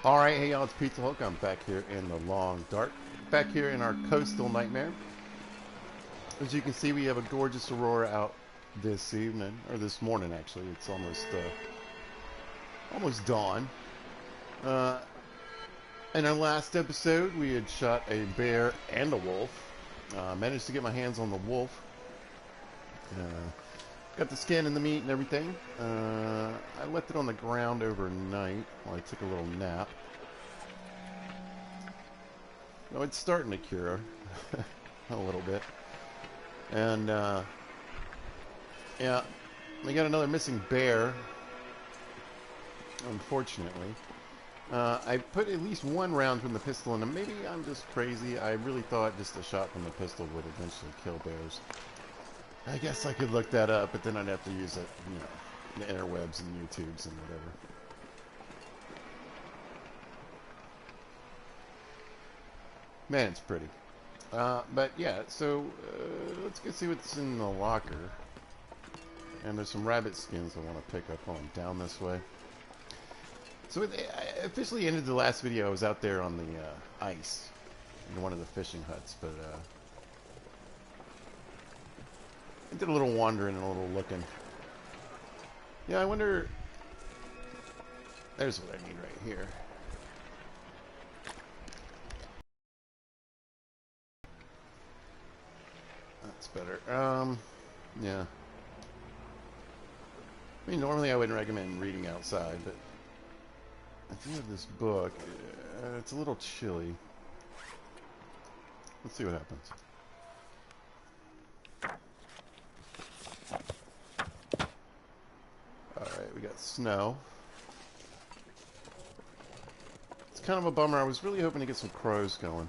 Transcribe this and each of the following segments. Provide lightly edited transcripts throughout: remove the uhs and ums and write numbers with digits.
Alright, hey y'all, it's Pizza Hulk. I'm back here in the long dark. Back here in our coastal nightmare. As you can see, we have a gorgeous aurora out this evening, or this morning actually. It's almost dawn. Uh, in our last episode, we had shot a bear and a wolf. Managed to get my hands on the wolf. Got the skin and the meat and everything. I left it on the ground overnight while I took a little nap. No, it's starting to cure a little bit. And, yeah, we got another missing bear, unfortunately. I put at least one round from the pistol in him. Maybe I'm just crazy. I really thought just a shot from the pistol would eventually kill bears. I guess I could look that up, but then I'd have to use it, the interwebs and YouTubes and whatever. Man, it's pretty. But yeah, so let's go see what's in the locker. And there's some rabbit skins I want to pick up on down this way. So I officially ended the last video. I was out there on the ice in one of the fishing huts, but I did a little wandering and a little looking. Yeah, I wonder. There's what I need right here. That's better. Yeah. I mean, normally I wouldn't recommend reading outside, but I do have this book. It's a little chilly. Let's see what happens. Alright, we got snow. It's kind of a bummer. I was really hoping to get some crows going.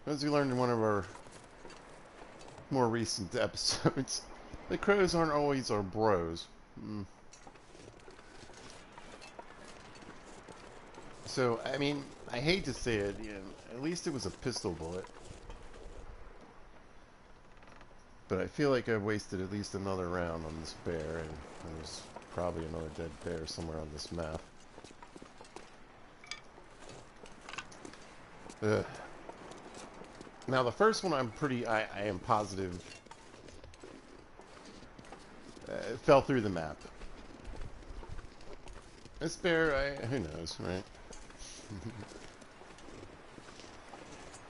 As we learned in one of our more recent episodes, the crows aren't always our bros. So, I mean, I hate to say it, at least it was a pistol bullet. But I feel like I've wasted at least another round on this bear, and there's probably another dead bear somewhere on this map. Ugh. Now, the first one I am positive fell through the map. This bear, who knows, right?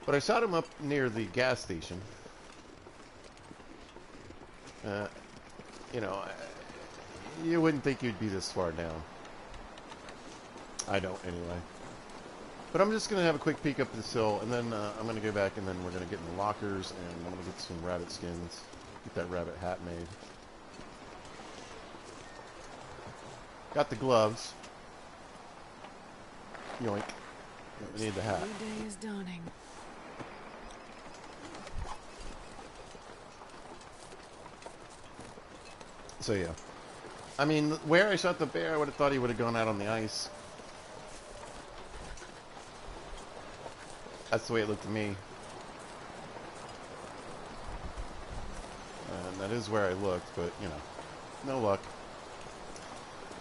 But I shot him up near the gas station. You know, you wouldn't think you'd be this far down. I don't, anyway. But I'm just going to have a quick peek up this hill, and then I'm going to go back, and then we're going to get in the lockers, and I'm going to get some rabbit skins. Get that rabbit hat made. Got the gloves. Yoink. We need the hat. New day is dawning. So yeah. I mean, where I shot the bear, I would have thought he would have gone out on the ice. That's the way it looked to me. And that is where I looked, but, you know, no luck.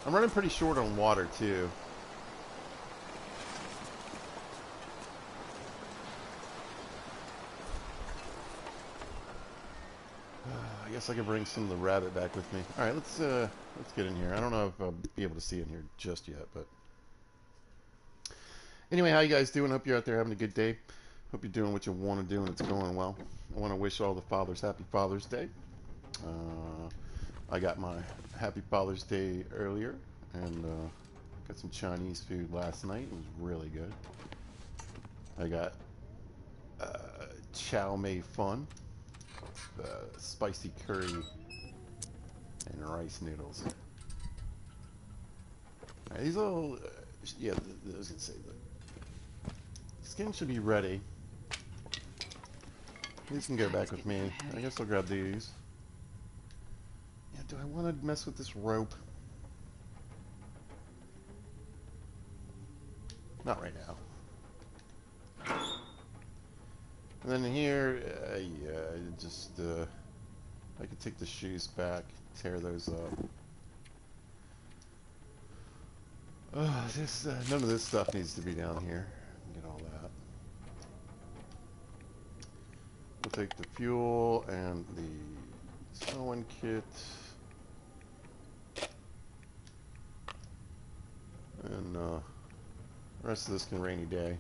I'm running pretty short on water, too. I guess I could bring some of the rabbit back with me. All right, let's get in here. I don't know if I'll be able to see in here just yet, but anyway, how you guys doing? Hope you're out there having a good day. Hope you're doing what you want to do and it's going well. I want to wish all the fathers happy Father's Day. I got my happy Father's Day earlier, and got some Chinese food last night. It was really good. I got chow mein fun, spicy curry, and rice noodles. All right, these little, yeah, I was gonna say the skin should be ready. These can go back with me. I guess I'll grab these. Yeah, do I want to mess with this rope? Not right now. And then here, yeah, just, I could take the shoes back, tear those up. None of this stuff needs to be down here. Get all that. We'll take the fuel and the sewing kit. And the rest of this can rainy day.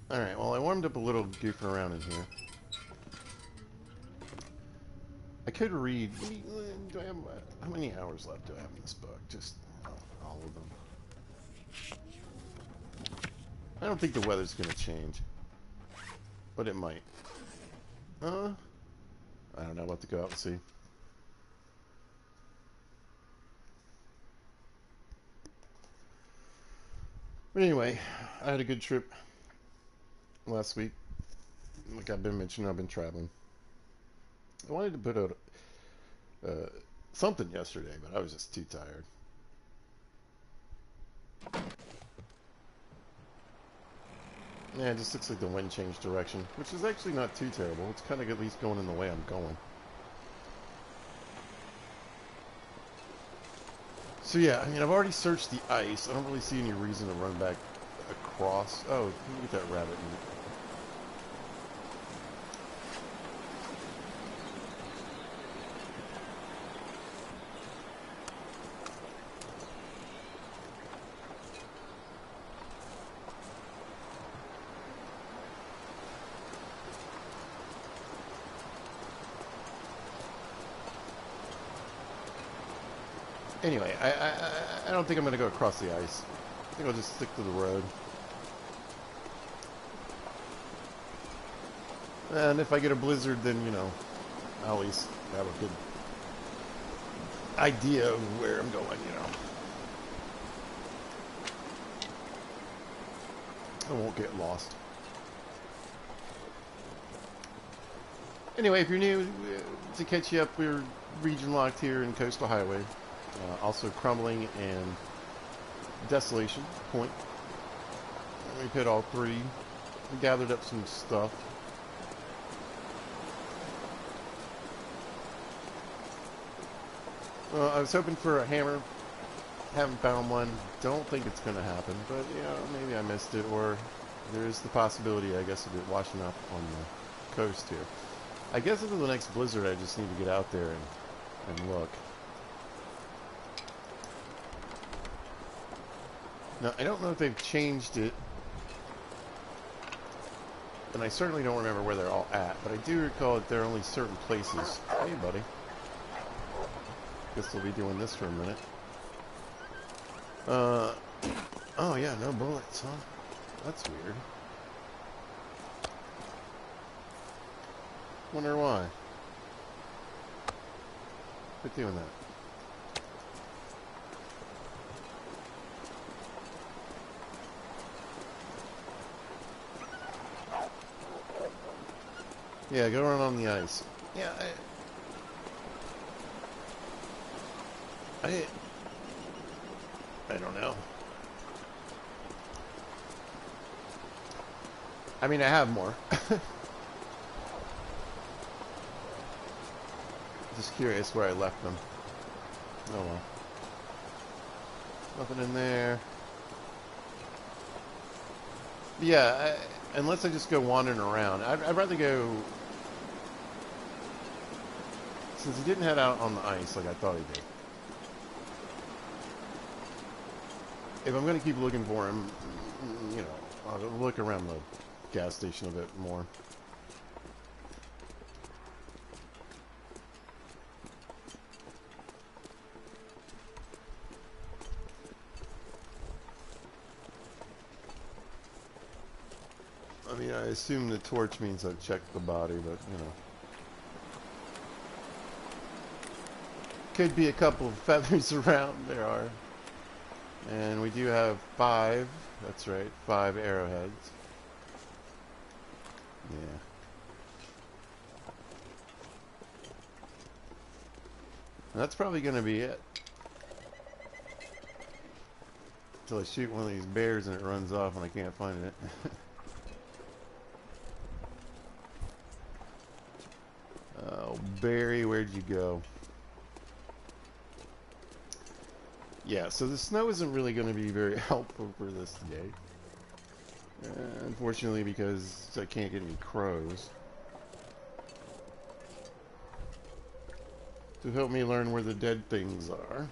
Alright, well I warmed up a little goofing around in here. I could read. Do I have, how many hours left do I have in this book? Just all of them. I don't think the weather's going to change. But it might. I don't know. I'll have to go out and see. But anyway, I had a good trip last week. Like I've been mentioning, I've been traveling. I wanted to put out something yesterday, but I was just too tired. Yeah, it just looks like the wind changed direction, which is actually not too terrible. It's kind of at least going in the way I'm going. So yeah, I mean, I've already searched the ice. I don't really see any reason to run back across. Oh, look at that rabbit meat. Anyway, I don't think I'm going to go across the ice. I think I'll just stick to the road. And if I get a blizzard, then, you know, I'll at least have a good idea of where I'm going, you know. I won't get lost. Anyway, if you're new, to catch you up, we're region locked here in Coastal Highway. Also Crumbling and Desolation Point. We've hit all three. We gathered up some stuff. I was hoping for a hammer. Haven't found one. Don't think it's going to happen, but yeah, maybe I missed it, or there is the possibility, I guess, of it washing up on the coast here. I guess until the next blizzard, I just need to get out there and look. Now, I don't know if they've changed it, and I certainly don't remember where they're all at, but I do recall that there are only certain places. Hey, buddy. Guess we'll be doing this for a minute. Oh yeah, no bullets, huh? That's weird. Wonder why. Quit doing that. Yeah, go run on the ice. Yeah, I don't know. I mean, I have more. Just curious where I left them. Oh well. Nothing in there. Yeah, unless I just go wandering around. I'd rather go... Since he didn't head out on the ice like I thought he did. If I'm going to keep looking for him, you know, I'll look around the gas station a bit more. I mean, I assume the torch means I've checked the body, but, you know. Could be a couple of feathers around. There are. And we do have 5. That's right, 5 arrowheads. Yeah. And that's probably going to be it. Until I shoot one of these bears and it runs off and I can't find it. Barry, where'd you go? Yeah, so the snow isn't really going to be very helpful for this today. Unfortunately, because I can't get any crows to help me learn where the dead things are.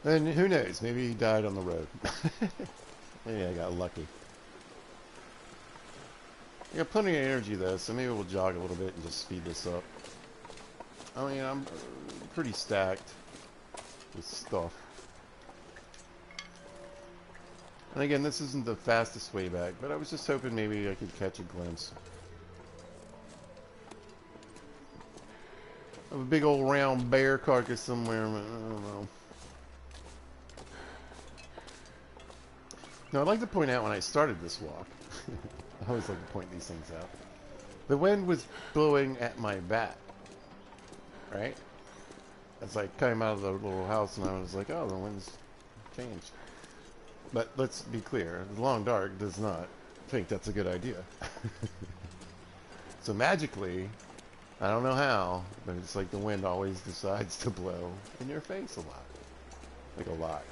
And who knows, maybe he died on the road. Maybe I got lucky. I got plenty of energy though, so maybe we'll jog a little bit and just speed this up. I mean, I'm pretty stacked with stuff. And again, this isn't the fastest way back, but I was just hoping maybe I could catch a glimpse of a big old round bear carcass somewhere. I don't know. Now, I'd like to point out when I started this walk, I always like to point these things out, the wind was blowing at my back, right? As I came out of the little house and I was like, oh, the wind's changed. But let's be clear, the long dark does not think that's a good idea. So magically, I don't know how, but it's like the wind always decides to blow in your face a lot. Like a lot.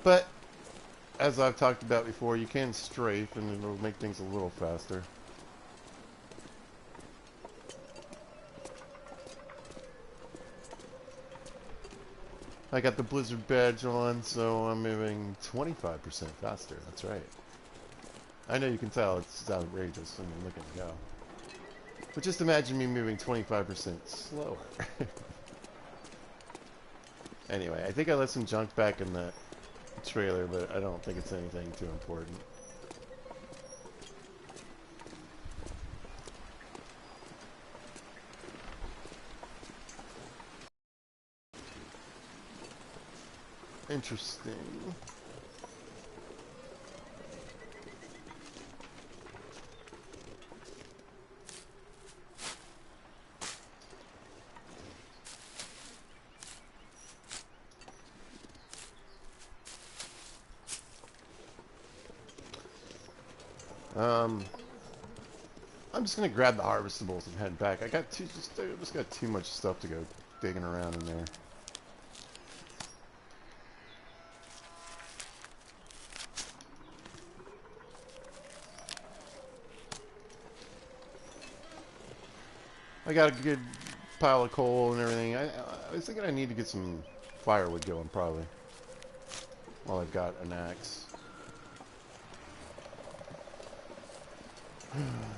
But, as I've talked about before, you can strafe and it'll make things a little faster. I got the blizzard badge on, so I'm moving 25% faster. That's right. I know you can tell it's outrageous when you're looking to go. But just imagine me moving 25% slower. Anyway, I think I left some junk back in the trailer, but I don't think it's anything too important. Interesting. I'm just gonna grab the harvestables and head back. I just got too much stuff to go digging around in there. I got a good pile of coal and everything. I was thinking I need to get some firewood going probably while I've got an axe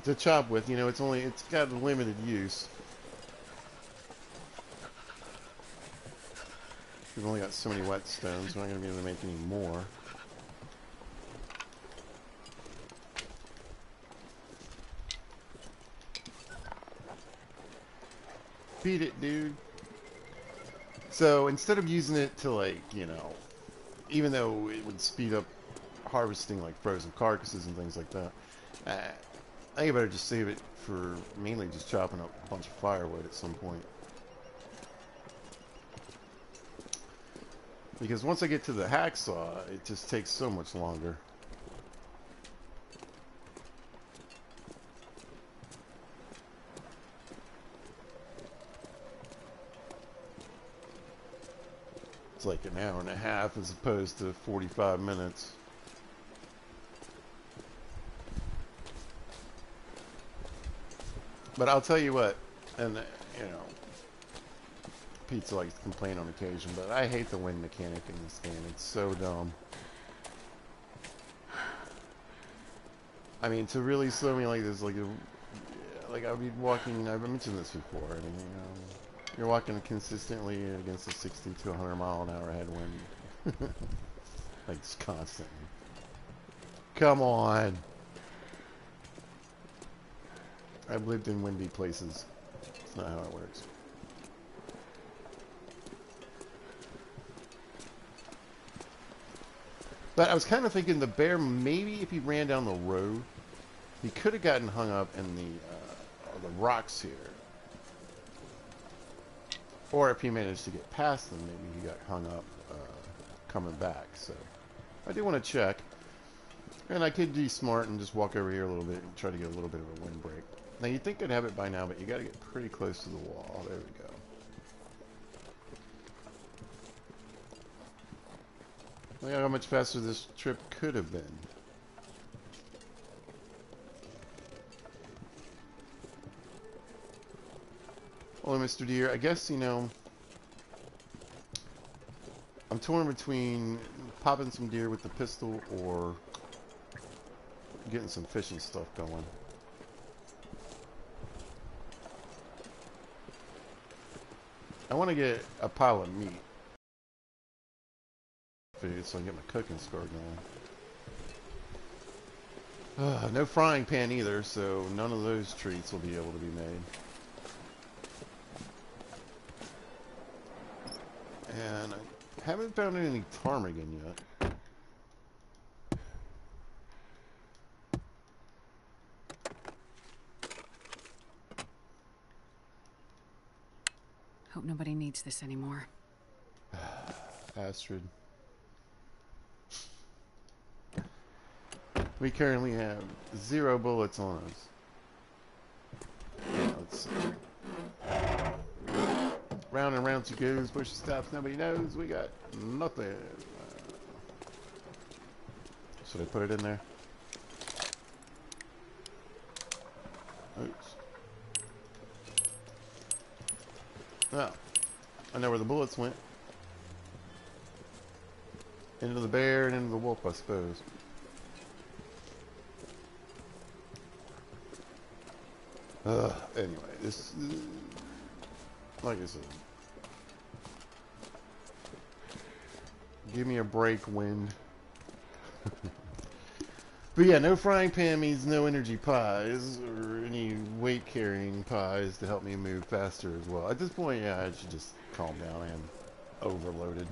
to chop with. You know, it's got limited use. We've only got so many whetstones. We're not going to be able to make any more. Beat it, dude. So instead of using it to, like, you know, even though it would speed up harvesting like frozen carcasses and things like that, I think I better just save it for mainly just chopping up a bunch of firewood at some point. Because once I get to the hacksaw, it just takes so much longer. It's like an hour and a half as opposed to 45 minutes. But I'll tell you what, and you know, Pizza likes to complain on occasion, but I hate the wind mechanic in this game. It's so dumb. I mean, to really slow me like this, like I'll be walking. I've mentioned this before. I mean, you're walking consistently against a 60 to 100 mile an hour headwind, like just constantly. Come on. I've lived in windy places. It's not how it works. But I was kind of thinking the bear, maybe if he ran down the road, he could have gotten hung up in the rocks here. Or if he managed to get past them, maybe he got hung up coming back. So I do want to check. And I could be smart and just walk over here a little bit and try to get a little bit of a windbreak. Now you'd think I'd have it by now, but you got to get pretty close to the wall. There we go. Look at how much faster this trip could have been. Well, Mr. Deer, I guess, you know, I'm torn between popping some deer with the pistol or getting some fishing stuff going. I want to get a pile of meat food so I can get my cooking score going. No frying pan either, so none of those treats will be able to be made. And I haven't found any ptarmigan yet. Hope nobody needs this anymore. Astrid. We currently have 0 bullets on us. Let's see. Round and round she goes, where she stops, nobody knows. We got nothing. Should I put it in there? Oops. Well, I know where the bullets went. Into the bear and into the wolf, I suppose. Anyway, this, like I said, give me a break, wind. But yeah, no frying pan means no energy pies or any weight carrying pies to help me move faster as well. At this point, yeah, I should just calm down. I am overloaded.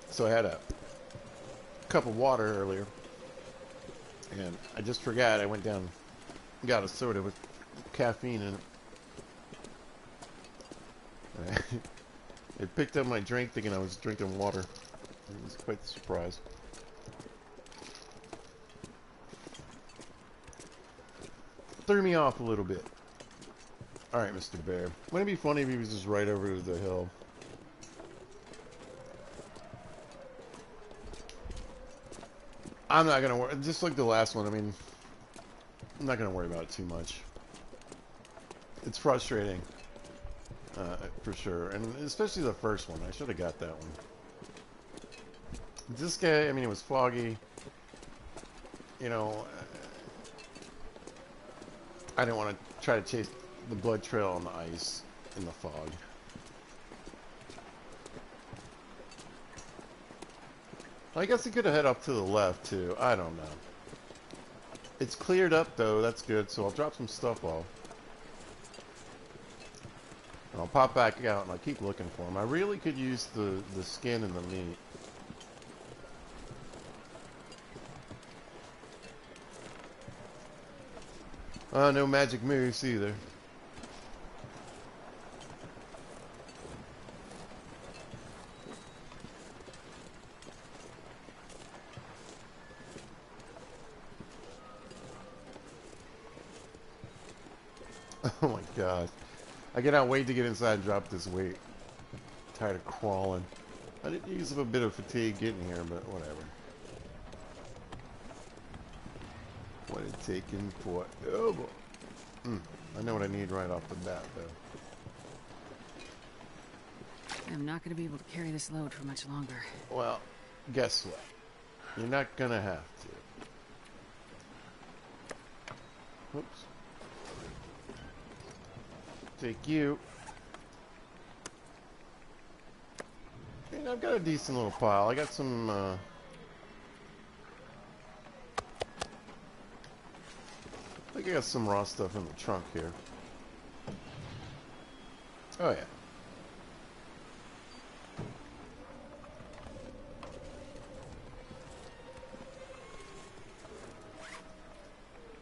So I had a cup of water earlier, and I just forgot. I went down and got a soda with caffeine in it. I picked up my drink thinking I was drinking water. It was quite the surprise. Threw me off a little bit. Alright, Mr. Bear. Wouldn't it be funny if he was just right over the hill? I'm not gonna worry. Just like the last one, I mean, I'm not gonna worry about it too much. It's frustrating, for sure, and especially the first one. I should have got that one. This guy, I mean, it was foggy. You know, I didn't want to try to chase the blood trail on the ice in the fog. I guess he could have head up to the left, too. I don't know. It's cleared up, though. That's good. So I'll drop some stuff off. And I'll pop back out, and I'll keep looking for him. I really could use the skin and the meat. No magic moose, either. Oh my god. I cannot wait to get inside and drop this weight. I'm tired of crawling. I did use up a bit of fatigue getting here, but whatever. What it taken for... Oh boy. I know what I need right off the bat, though. I'm not going to be able to carry this load for much longer. Well, guess what? You're not gonna have to. Oops. Take you. And I've got a decent little pile. I got some, I think I got some raw stuff in the trunk here. Oh yeah.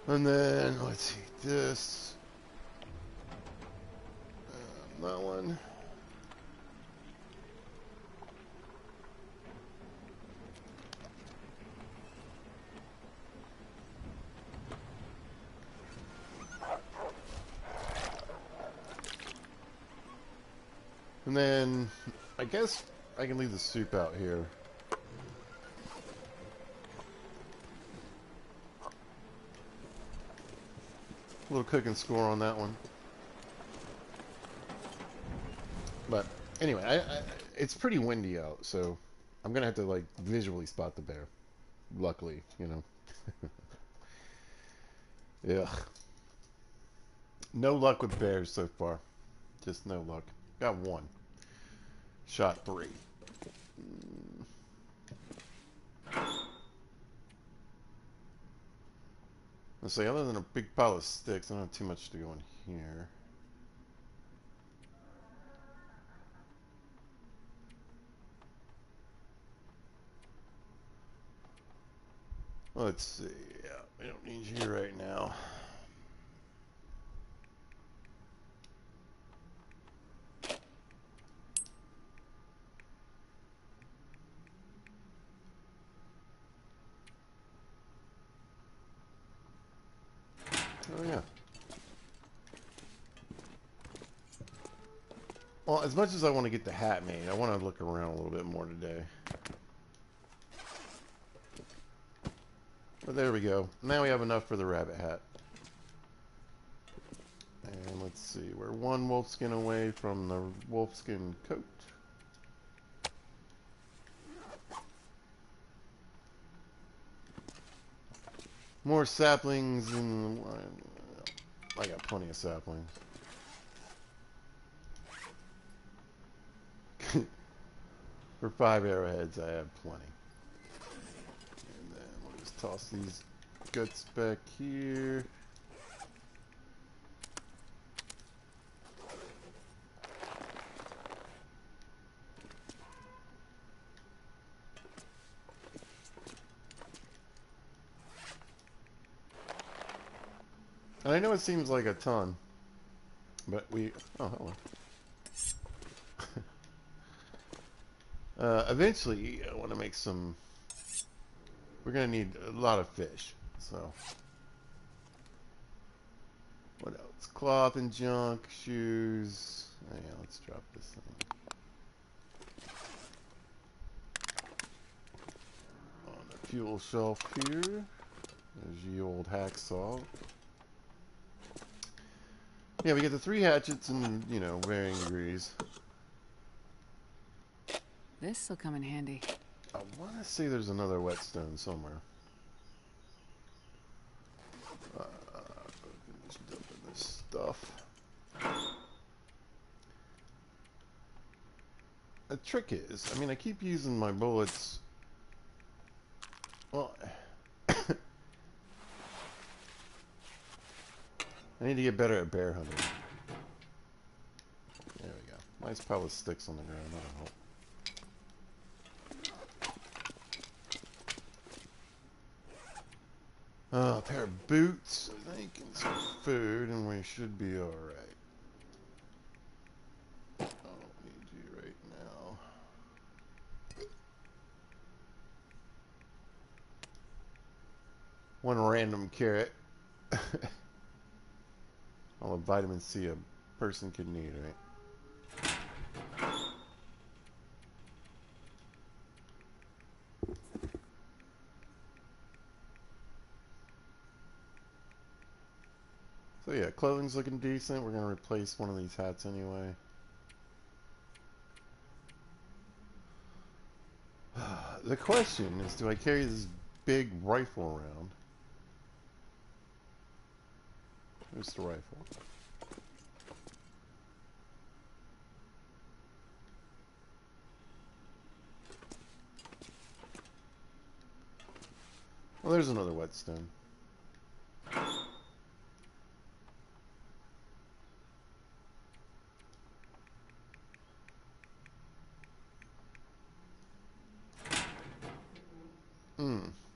And then, let's see, this. That one. And then, I guess I can leave the soup out here. A little cooking score on that one. But anyway, it's pretty windy out, so I'm gonna have to like visually spot the bear. Luckily, you know. Yeah. No luck with bears so far. Just no luck. Got one. Shot 3. Let's see, other than a big pile of sticks, I don't have too much to go in here. Let's see. Yeah, we don't need you right now. Oh, yeah. Well, as much as I want to get the hat made, I want to look around a little bit more today. But there we go. Now we have enough for the rabbit hat. And let's see, we're one wolfskin away from the wolfskin coat. More saplings and I got plenty of saplings. For 5 arrowheads, I have plenty. And then we'll just toss these guts back here. And I know it seems like a ton, but we... Oh, hello. Eventually, I want to make some... We're going to need a lot of fish, so... What else? Cloth and junk, shoes... Oh, yeah, let's drop this thing. On the fuel shelf here. There's the old hacksaw. Yeah, we get the 3 hatchets in, you know, varying degrees. This'll come in handy. I want to say there's another whetstone somewhere. Just dumping this stuff. The trick is, I mean, I keep using my bullets. Well, I need to get better at bear hunting. There we go. Nice pile of sticks on the ground. That'll help. A pair of boots, I think, and some food, and we should be alright. I don't need you right now. One random carrot. All the vitamin C a person could need, right? So yeah, clothing's looking decent. We're going to replace one of these hats anyway. The question is, do I carry this big rifle around? There's the rifle. Well, there's another whetstone.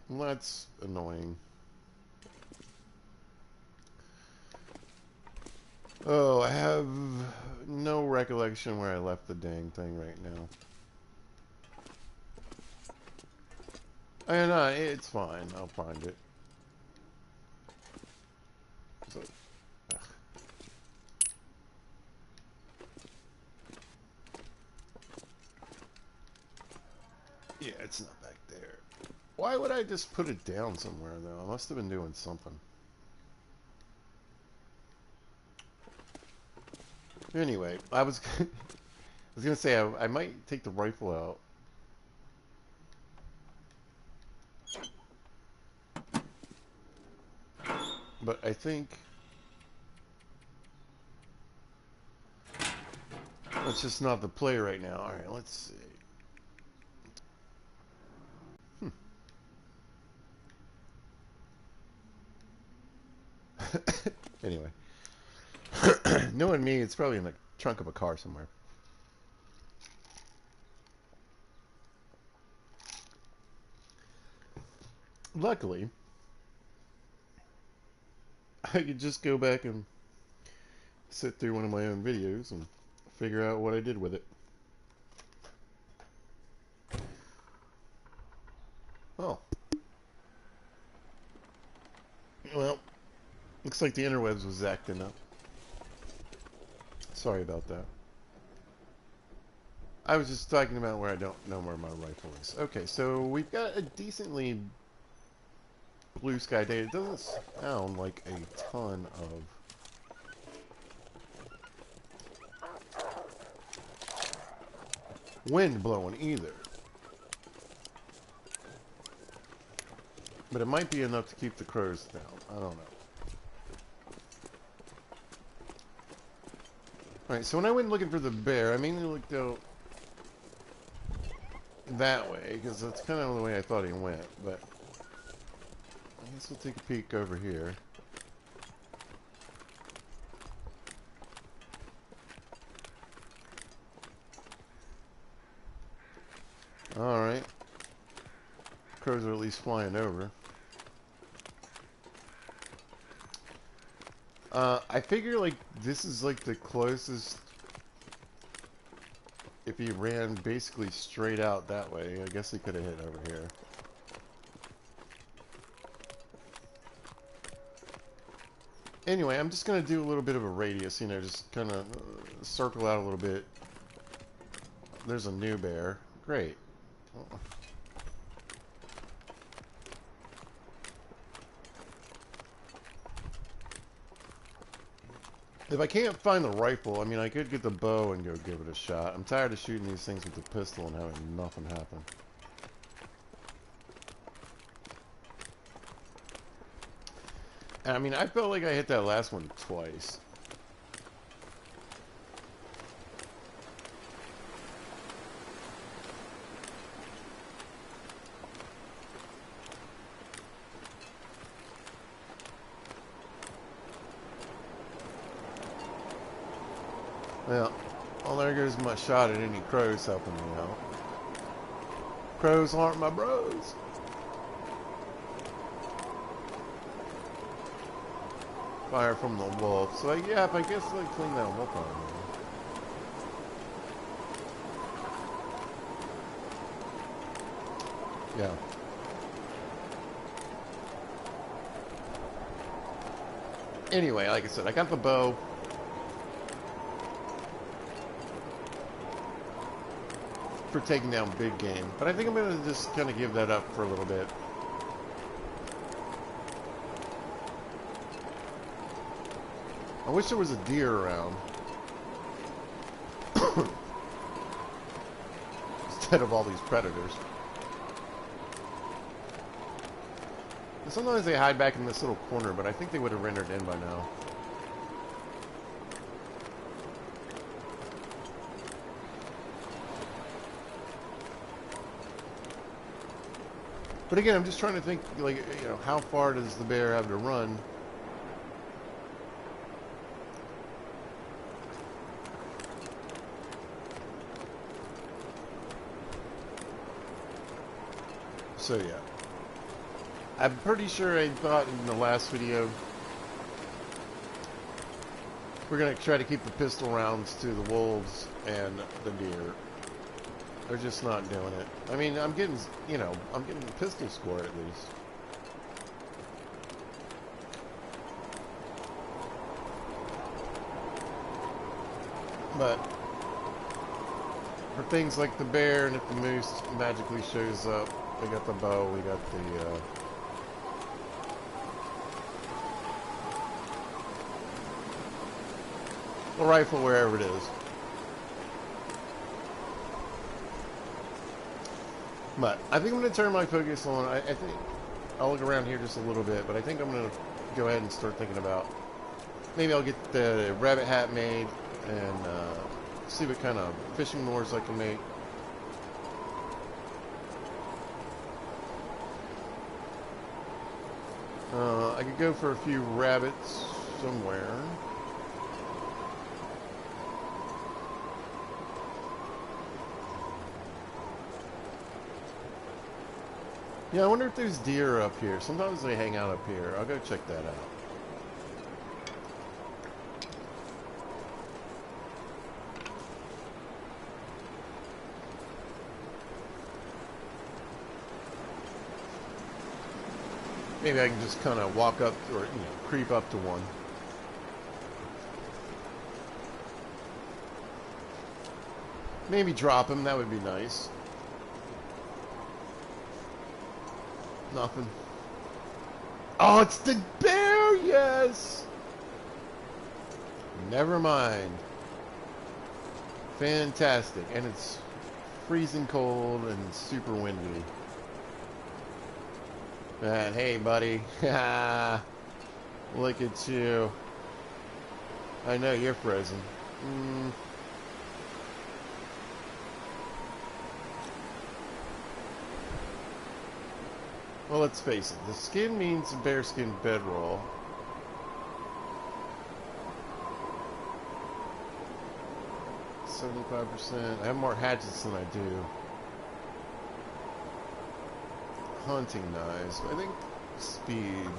Well, that's annoying. Oh, I have no recollection where I left the dang thing right now. And it's fine. I'll find it. So, yeah, it's not back there. Why would I just put it down somewhere, though? I must have been doing something. Anyway, I was I was gonna say I might take the rifle out. But I think that's just not the play right now. Alright, let's see. Anyway. Knowing me, it's probably in the trunk of a car somewhere. Luckily, I could just go back and sit through one of my own videos and figure out what I did with it. Oh. Well, looks like the interwebs was acting up. Sorry about that. I was just talking about where I don't know where my rifle is. Okay, so we've got a decently blue sky day. It doesn't sound like a ton of wind blowing either. But it might be enough to keep the crows down. I don't know. Alright, so when I went looking for the bear, I mainly looked out that way, because that's kind of the way I thought he went, but I guess we'll take a peek over here. Alright. Crows are at least flying over. I figure, like, this is, like, the closest... If he ran basically straight out that way, I guess he could have hit over here. Anyway, I'm just going to do a little bit of a radius, you know, just kind of circle out a little bit. There's a new bear. Great. Oh. If I can't find the rifle, I mean, I could get the bow and go give it a shot. I'm tired of shooting these things with the pistol and having nothing happen. And I mean, I felt like I hit that last one twice. Well, there goes my shot at any crows helping me out. Crows aren't my bros. Fire from the wolf. So, yeah, if I guess I clean that wolf out of there. Yeah. Anyway, like I said, I got the bow. For taking down big game, but I think I'm going to just kind of give that up for a little bit. I wish there was a deer around instead of all these predators. And sometimes they hide back in this little corner, but I think they would have rendered in by now. But again, I'm just trying to think, like, you know, how far does the bear have to run? So, yeah. I'm pretty sure I thought in the last video We're gonna try to keep the pistol rounds to the wolves and the deer. They're just not doing it. I mean, I'm getting, you know, I'm getting the pistol score at least. But for things like the bear and if the moose magically shows up, we got the bow, we got the rifle wherever it is. But I think I'm going to turn my focus on, I think, I'll look around here just a little bit, but I think I'm going to go ahead and start thinking about, maybe I'll get the rabbit hat made and see what kind of fishing lures I can make. I could go for a few rabbits somewhere. Yeah, I wonder if there's deer up here. Sometimes they hang out up here. I'll go check that out. Maybe I can just kind of walk up or, you know, creep up to one. Maybe drop him. That would be nice. Nothing. Oh, it's the bear! Yes! Never mind. Fantastic. And it's freezing cold and super windy. And hey, buddy. Look at you. I know you're frozen. Well, let's face it. The skin means a bearskin bedroll. %. I have more hatchets than I do hunting knives. I think speed.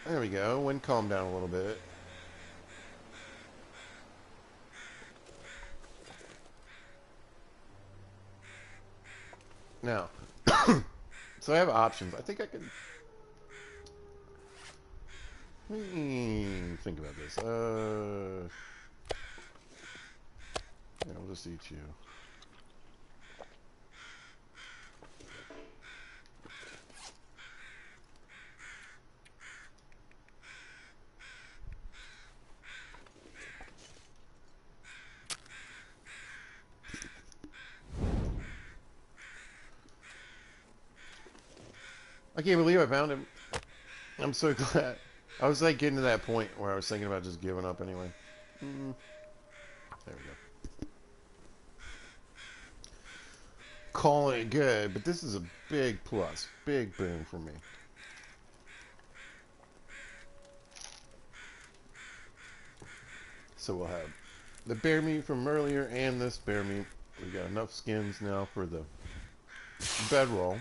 There we go. Wind calmed down a little bit. Now, so I have options. I think I could. Let me think about this. Yeah, we'll just eat you. I can't believe I found him. I'm so glad. I was like getting to that point where I was thinking about just giving up anyway. There we go. Calling it good, but this is a big plus. Big boom for me. So we'll have the bear meat from earlier and this bear meat. We got enough skins now for the bedroll.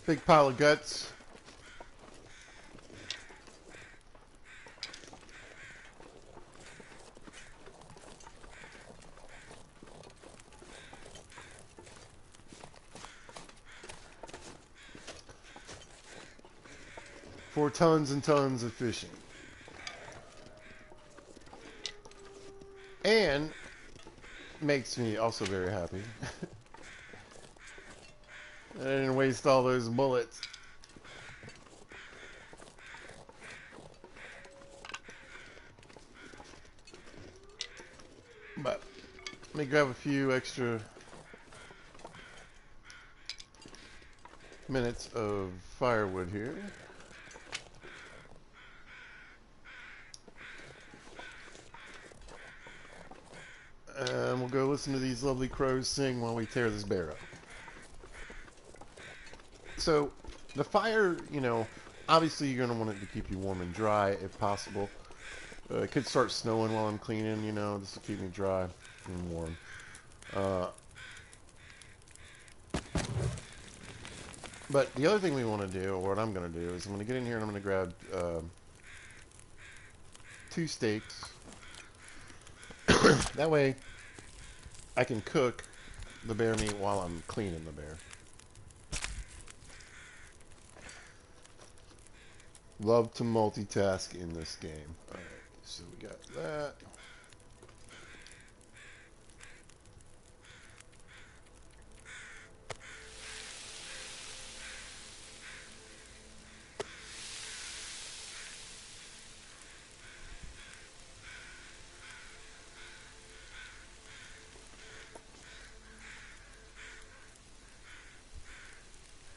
Big pile of guts. For tons and tons of fishing. And makes me also very happy. I didn't waste all those bullets. But let me grab a few extra minutes of firewood here. we'll go listen to these lovely crows sing while we tear this bear up. So, the fire, you know, obviously you're going to want it to keep you warm and dry if possible. It could start snowing while I'm cleaning, you know, just to keep me dry and warm. But the other thing we want to do, or what I'm going to do, is I'm going to get in here and I'm going to grab 2 steaks. That way I can cook the bear meat while I'm cleaning the bear. Love to multitask in this game. Alright, so we got that.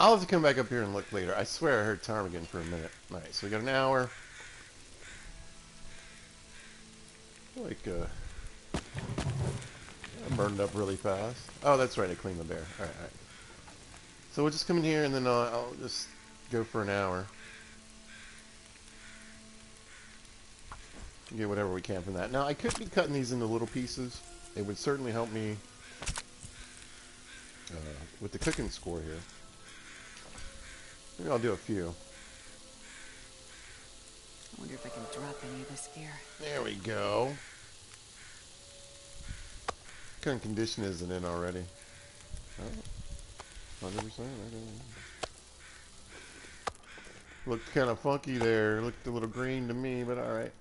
I'll have to come back up here and look later. I swear I heard ptarmigan for a minute. Alright, so we got an hour. Like, I burned up really fast. Oh, that's right, I cleaned the bear. Alright, alright. So we'll just come in here and then I'll just go for an hour. Get whatever we can from that. Now, I could be cutting these into little pieces. It would certainly help me with the cooking score here. Maybe I'll do a few. I wonder if I can drop any of this gear. There we go. What kind of condition is it in already? Oh, 100%. Okay. Looked kind of funky there. Looked a little green to me, but alright.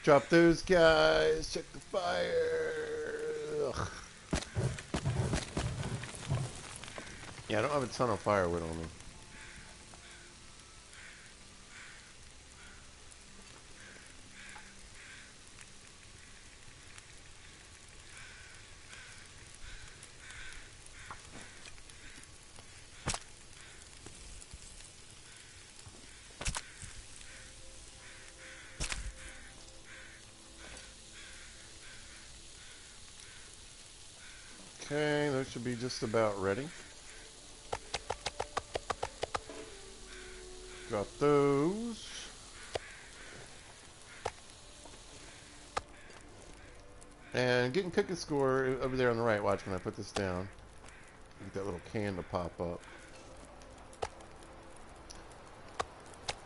Drop those guys. Check the fire. Ugh. Yeah, I don't have a ton of firewood on me. Okay, those should be just about ready. Drop those. And getting cooking score over there on the right. Watch when I put this down. Get that little can to pop up.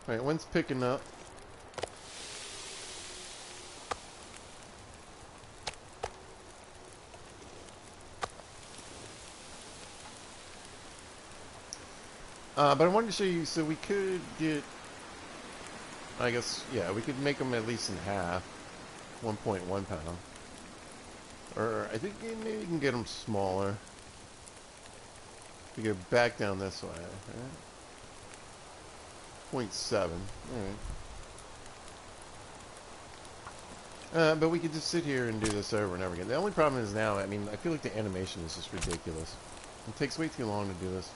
Alright, one's picking up. But I wanted to show you, so we could get, I guess, yeah, we could make them at least in half. 1.1 pound. Or I think maybe you can get them smaller. We go back down this way. Right? 0.7. Alright. But we could just sit here and do this over and over again. The only problem is now, I mean, I feel like the animation is just ridiculous. It takes way too long to do this.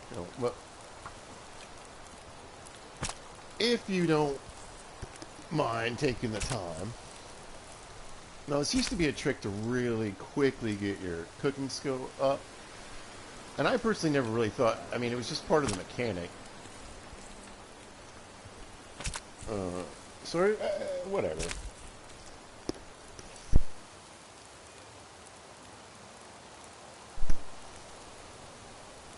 You know, but if you don't mind taking the time. Now, this used to be a trick to really quickly get your cooking skill up. And I personally never really thought, I mean, it was just part of the mechanic. So, whatever.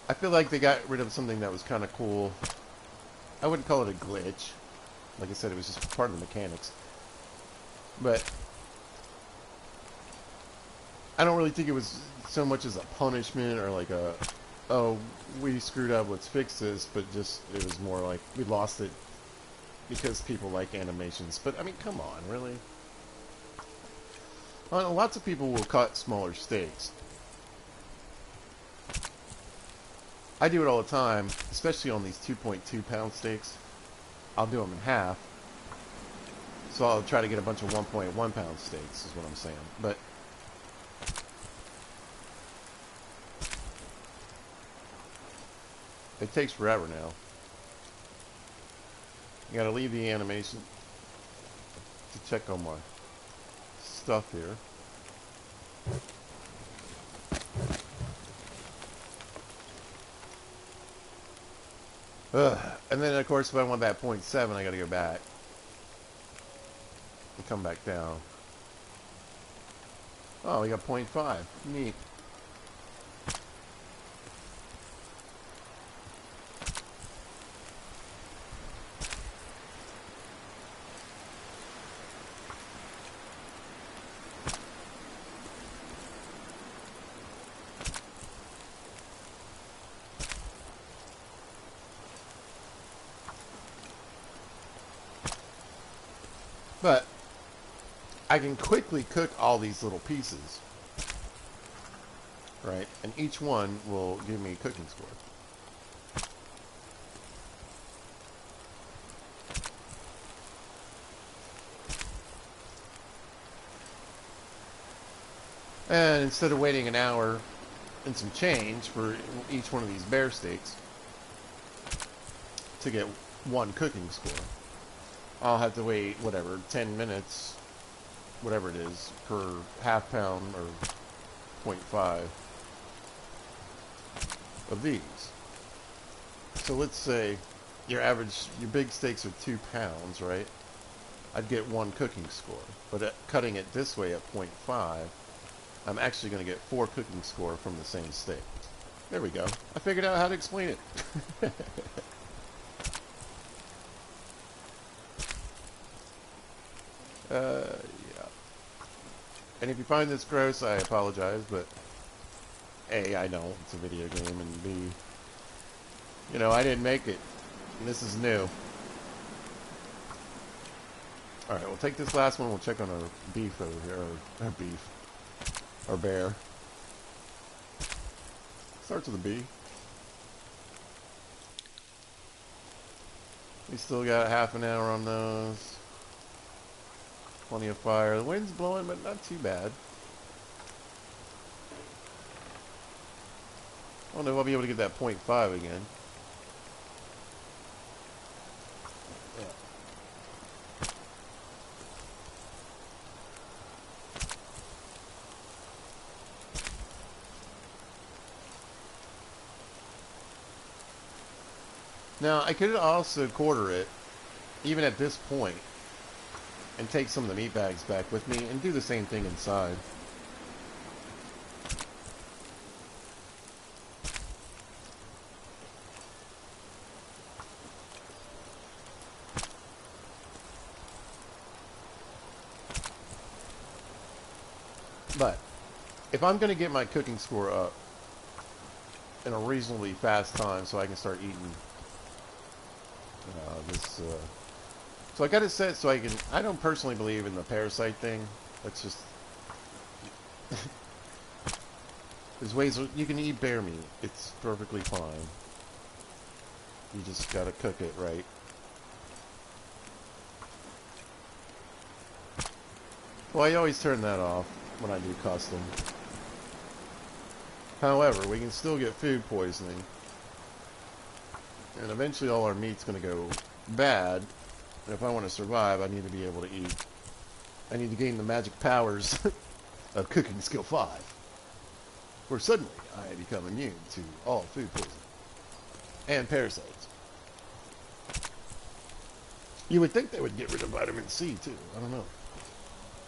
I feel like they got rid of something that was kind of cool. I wouldn't call it a glitch. Like I said, it was just part of the mechanics. But I don't really think it was so much as a punishment or like a, oh, we screwed up, let's fix this. But just, it was more like we lost it because people like animations. But I mean, come on, really? Well, lots of people will cut smaller steaks. I do it all the time, especially on these 2.2 pound steaks. I'll do them in half. So I'll try to get a bunch of 1.1 pound steaks, is what I'm saying. But it takes forever now. You gotta leave the animation to check on my stuff here. Ugh. And then, of course, if I want that 0.7, I gotta go back and come back down. Oh, we got 0.5. Neat. But I can quickly cook all these little pieces, right? And each one will give me a cooking score. And instead of waiting an hour and some change for each one of these bear steaks to get one cooking score, I'll have to wait, whatever, 10 minutes, whatever it is, per half pound or 0.5 of these. So let's say your big steaks are 2 pounds, right? I'd get one cooking score. But cutting it this way at 0.5, I'm actually going to get 4 cooking score from the same steak. There we go. I figured out how to explain it. Yeah. And if you find this gross, I apologize, but A, I know it's a video game, and B, you know, I didn't make it. And this is new. Alright, we'll take this last one, we'll check on our beef over here, our beef. Our bear. Starts with a B. We still got half an hour on those. Plenty of fire. The wind's blowing, but not too bad. I don't know if I'll be able to get that 0.5 again. Yeah. Now, I could also quarter it, even at this point, and take some of the meat bags back with me and do the same thing inside. But if I'm going to get my cooking score up in a reasonably fast time so I can start eating this... So I got it set so I can... I don't personally believe in the parasite thing. That's just... There's ways... You can eat bear meat. It's perfectly fine. You just gotta cook it right. Well, I always turn that off when I do custom. However, we can still get food poisoning. And eventually all our meat's gonna go bad. And if I want to survive, I need to be able to eat. I need to gain the magic powers of cooking skill 5. Where suddenly I become immune to all food poisoning. And parasites. You would think they would get rid of vitamin C too. I don't know.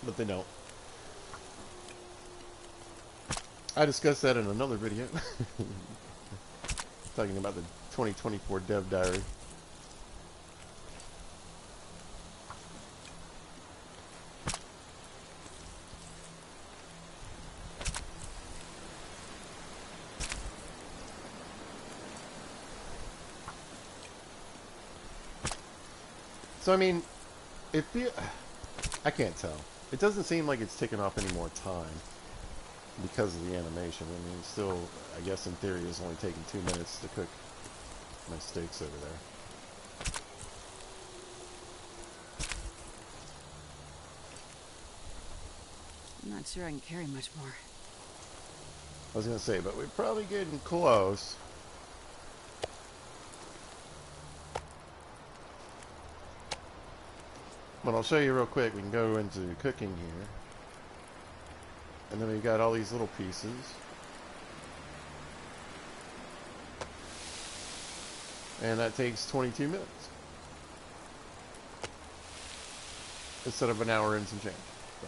But they don't. I discussed that in another video. Talking about the 2024 Dev Diary. So, I mean, I can't tell. It doesn't seem like it's taken off any more time because of the animation. I mean, it's still, I guess in theory, it's only taking 2 minutes to cook my steaks over there. I'm not sure I can carry much more. I was going to say, but we're probably getting close. But I'll show you real quick. We can go into cooking here. And then we've got all these little pieces. And that takes 22 minutes. Instead of an hour and some change. So.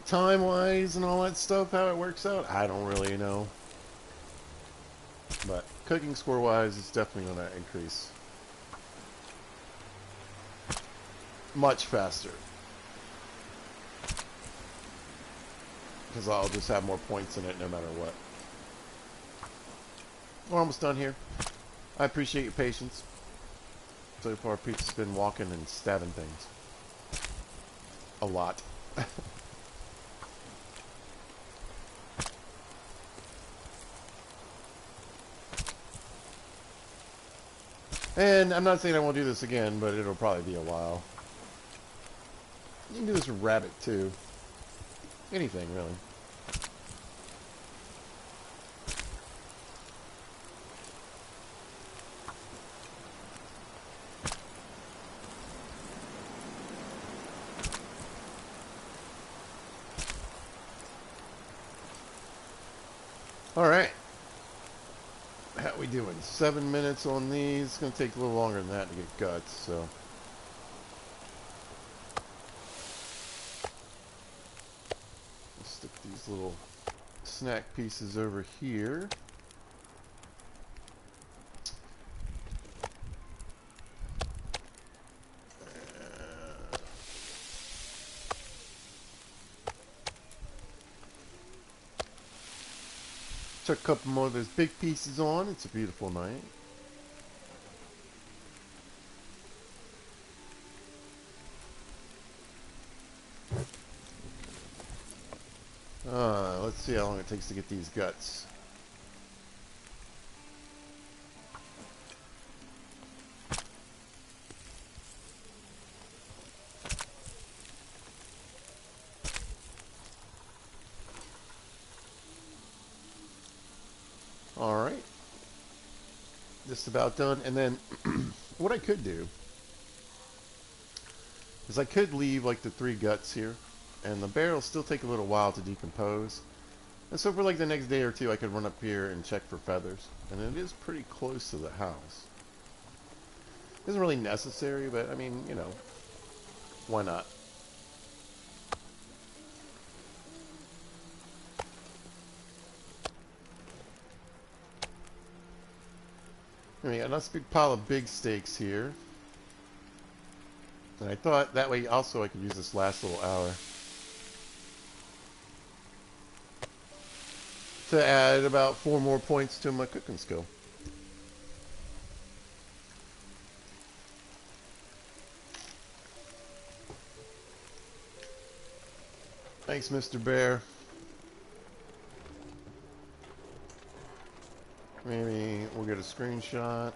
Time-wise and all that stuff, how it works out, I don't really know. But cooking score-wise, it's definitely going to increase. Much faster. Because I'll just have more points in it no matter what. We're almost done here. I appreciate your patience. So far, Pete's been walking and stabbing things. A lot. And I'm not saying I won't do this again, but it'll probably be a while. You can do this with rabbit, too. Anything, really. Alright. How we doing? 7 minutes on these. It's going to take a little longer than that to get guts, so... stick these little snack pieces over here. Chuck a couple more of those big pieces on. It's a beautiful night. Let's see how long it takes to get these guts. Alright. Just about done. And then, what I could do is I could leave like the 3 guts here. And the bear will still take a little while to decompose. And so for like the next day or two, I could run up here and check for feathers. And it is pretty close to the house. Isn't really necessary, but I mean, you know, why not? We got a nice big pile of big steaks here. And I thought that way also I could use this last little hour to add about 4 more points to my cooking skill. Thanks, Mr. Bear. Maybe we'll get a screenshot.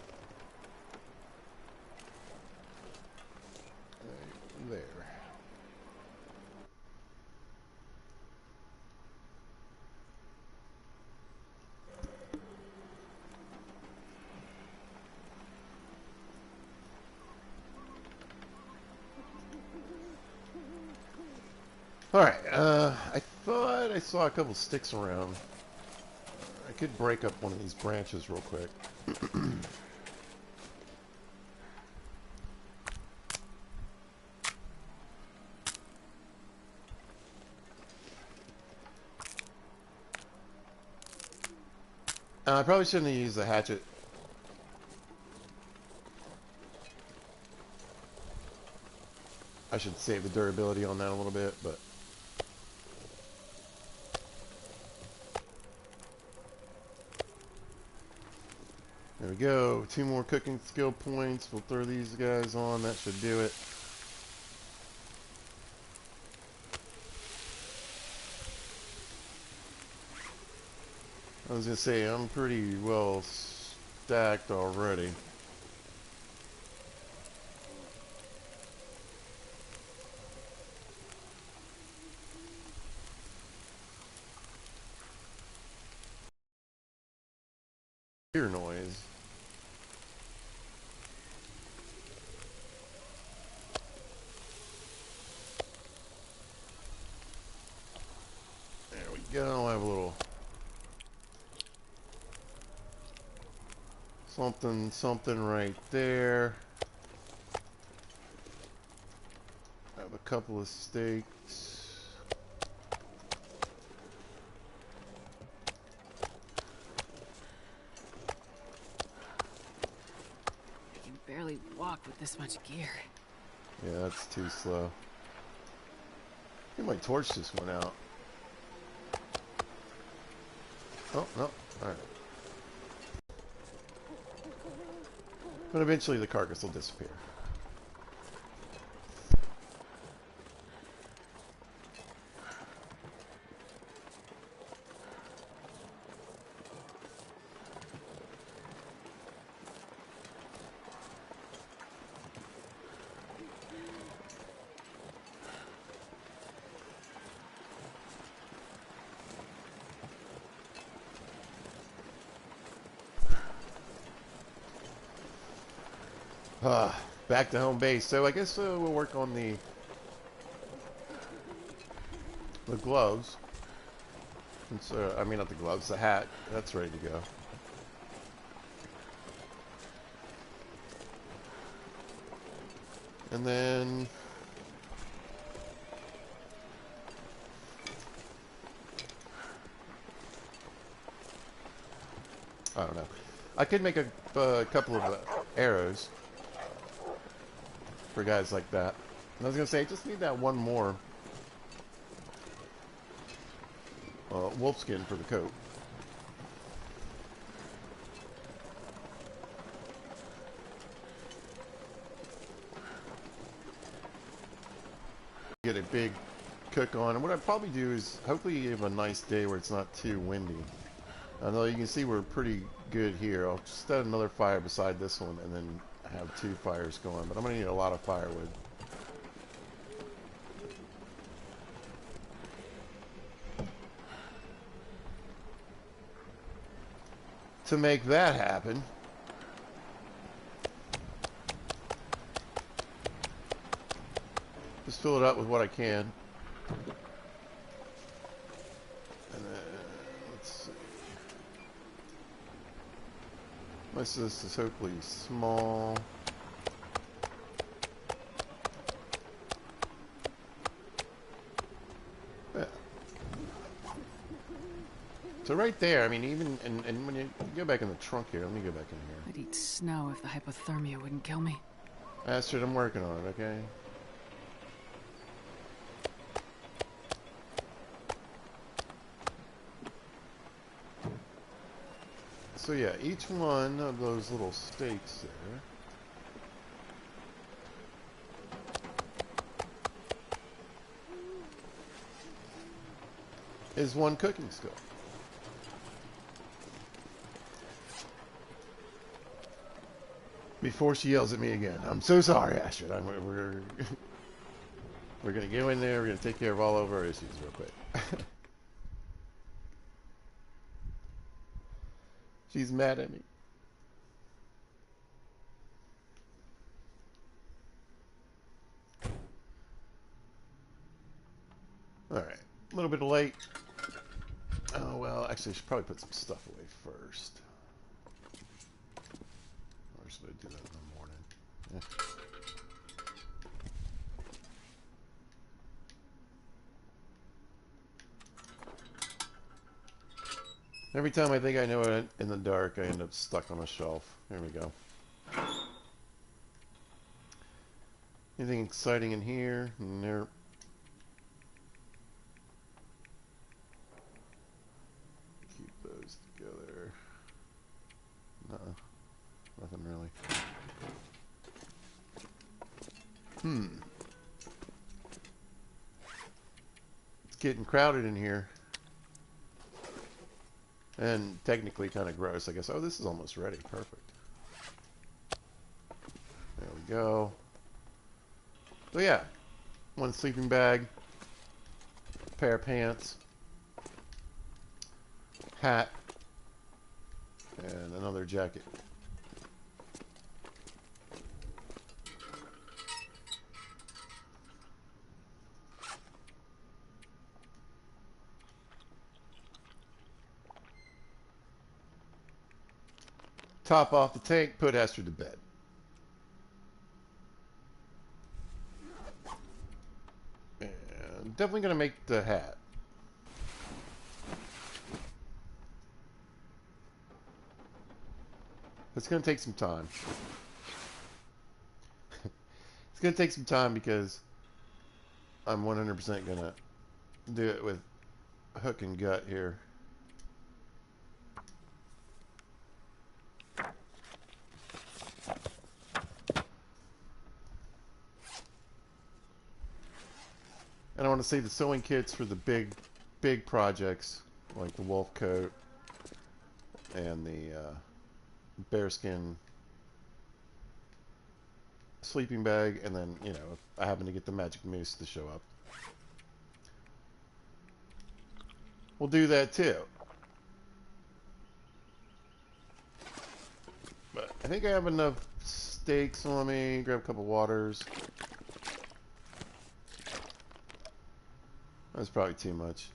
There. Alright, I thought I saw a couple sticks around. I could break up one of these branches real quick. I probably shouldn't have used the hatchet. I should save the durability on that a little bit, but... there we go. 2 more cooking skill points. We'll throw these guys on. That should do it. I was going to say, I'm pretty well stacked already. ear noise. There we go. I have a little something right there. I have a couple of steaks. I can barely walk with this much gear. Yeah, that's too slow. I think my torch just went out. Oh, no. Alright. But eventually the carcass will disappear. Back to home base. So I guess we'll work on the gloves. Since, I mean, not the gloves, the hat. That's ready to go. And then I don't know. I could make a couple of arrows for guys like that. And I was gonna say, I just need that one more wolf skin for the coat. Get a big cook on, and what I'd probably do is hopefully you have a nice day where it's not too windy. I know you can see we're pretty good here. I'll just set another fire beside this one and then have 2 fires going, but I'm gonna need a lot of firewood. To make that happen, just fill it up with what I can. And then, let's see. Most of this is hopefully small. Yeah. So right there, I mean, even, and when you go back in the trunk here, let me go back in here. I'd eat snow if the hypothermia wouldn't kill me. Astrid, I'm working on it, okay? So yeah, each one of those little steaks there is 1 cooking skill. Before she yells at me again, I'm so sorry, Astrid. We're gonna go in there. We're gonna take care of all of our issues real quick. She's mad at me. All right, a little bit late. Oh well, actually, I should probably put some stuff away first. Or should I do that in the morning? Yeah. Every time I think I know it in the dark, I end up stuck on a shelf. There we go. Anything exciting in here? Nope. Keep those together. No, nothing really. It's getting crowded in here. And technically kind of gross, I guess. Oh, this is almost ready. Perfect. There we go. So yeah, 1 sleeping bag, pair of pants, hat, and another leather jacket. Top off the tank, put Esther to bed. And definitely going to make the hat. It's going to take some time. It's going to take some time because I'm 100% going to do it with hook and gut here. And I want to save the sewing kits for the big projects like the wolf coat and the bearskin sleeping bag, and then, you know, if I happen to get the magic moose to show up, we'll do that too. But I think I have enough steaks on me. Grab a couple waters. That's probably too much.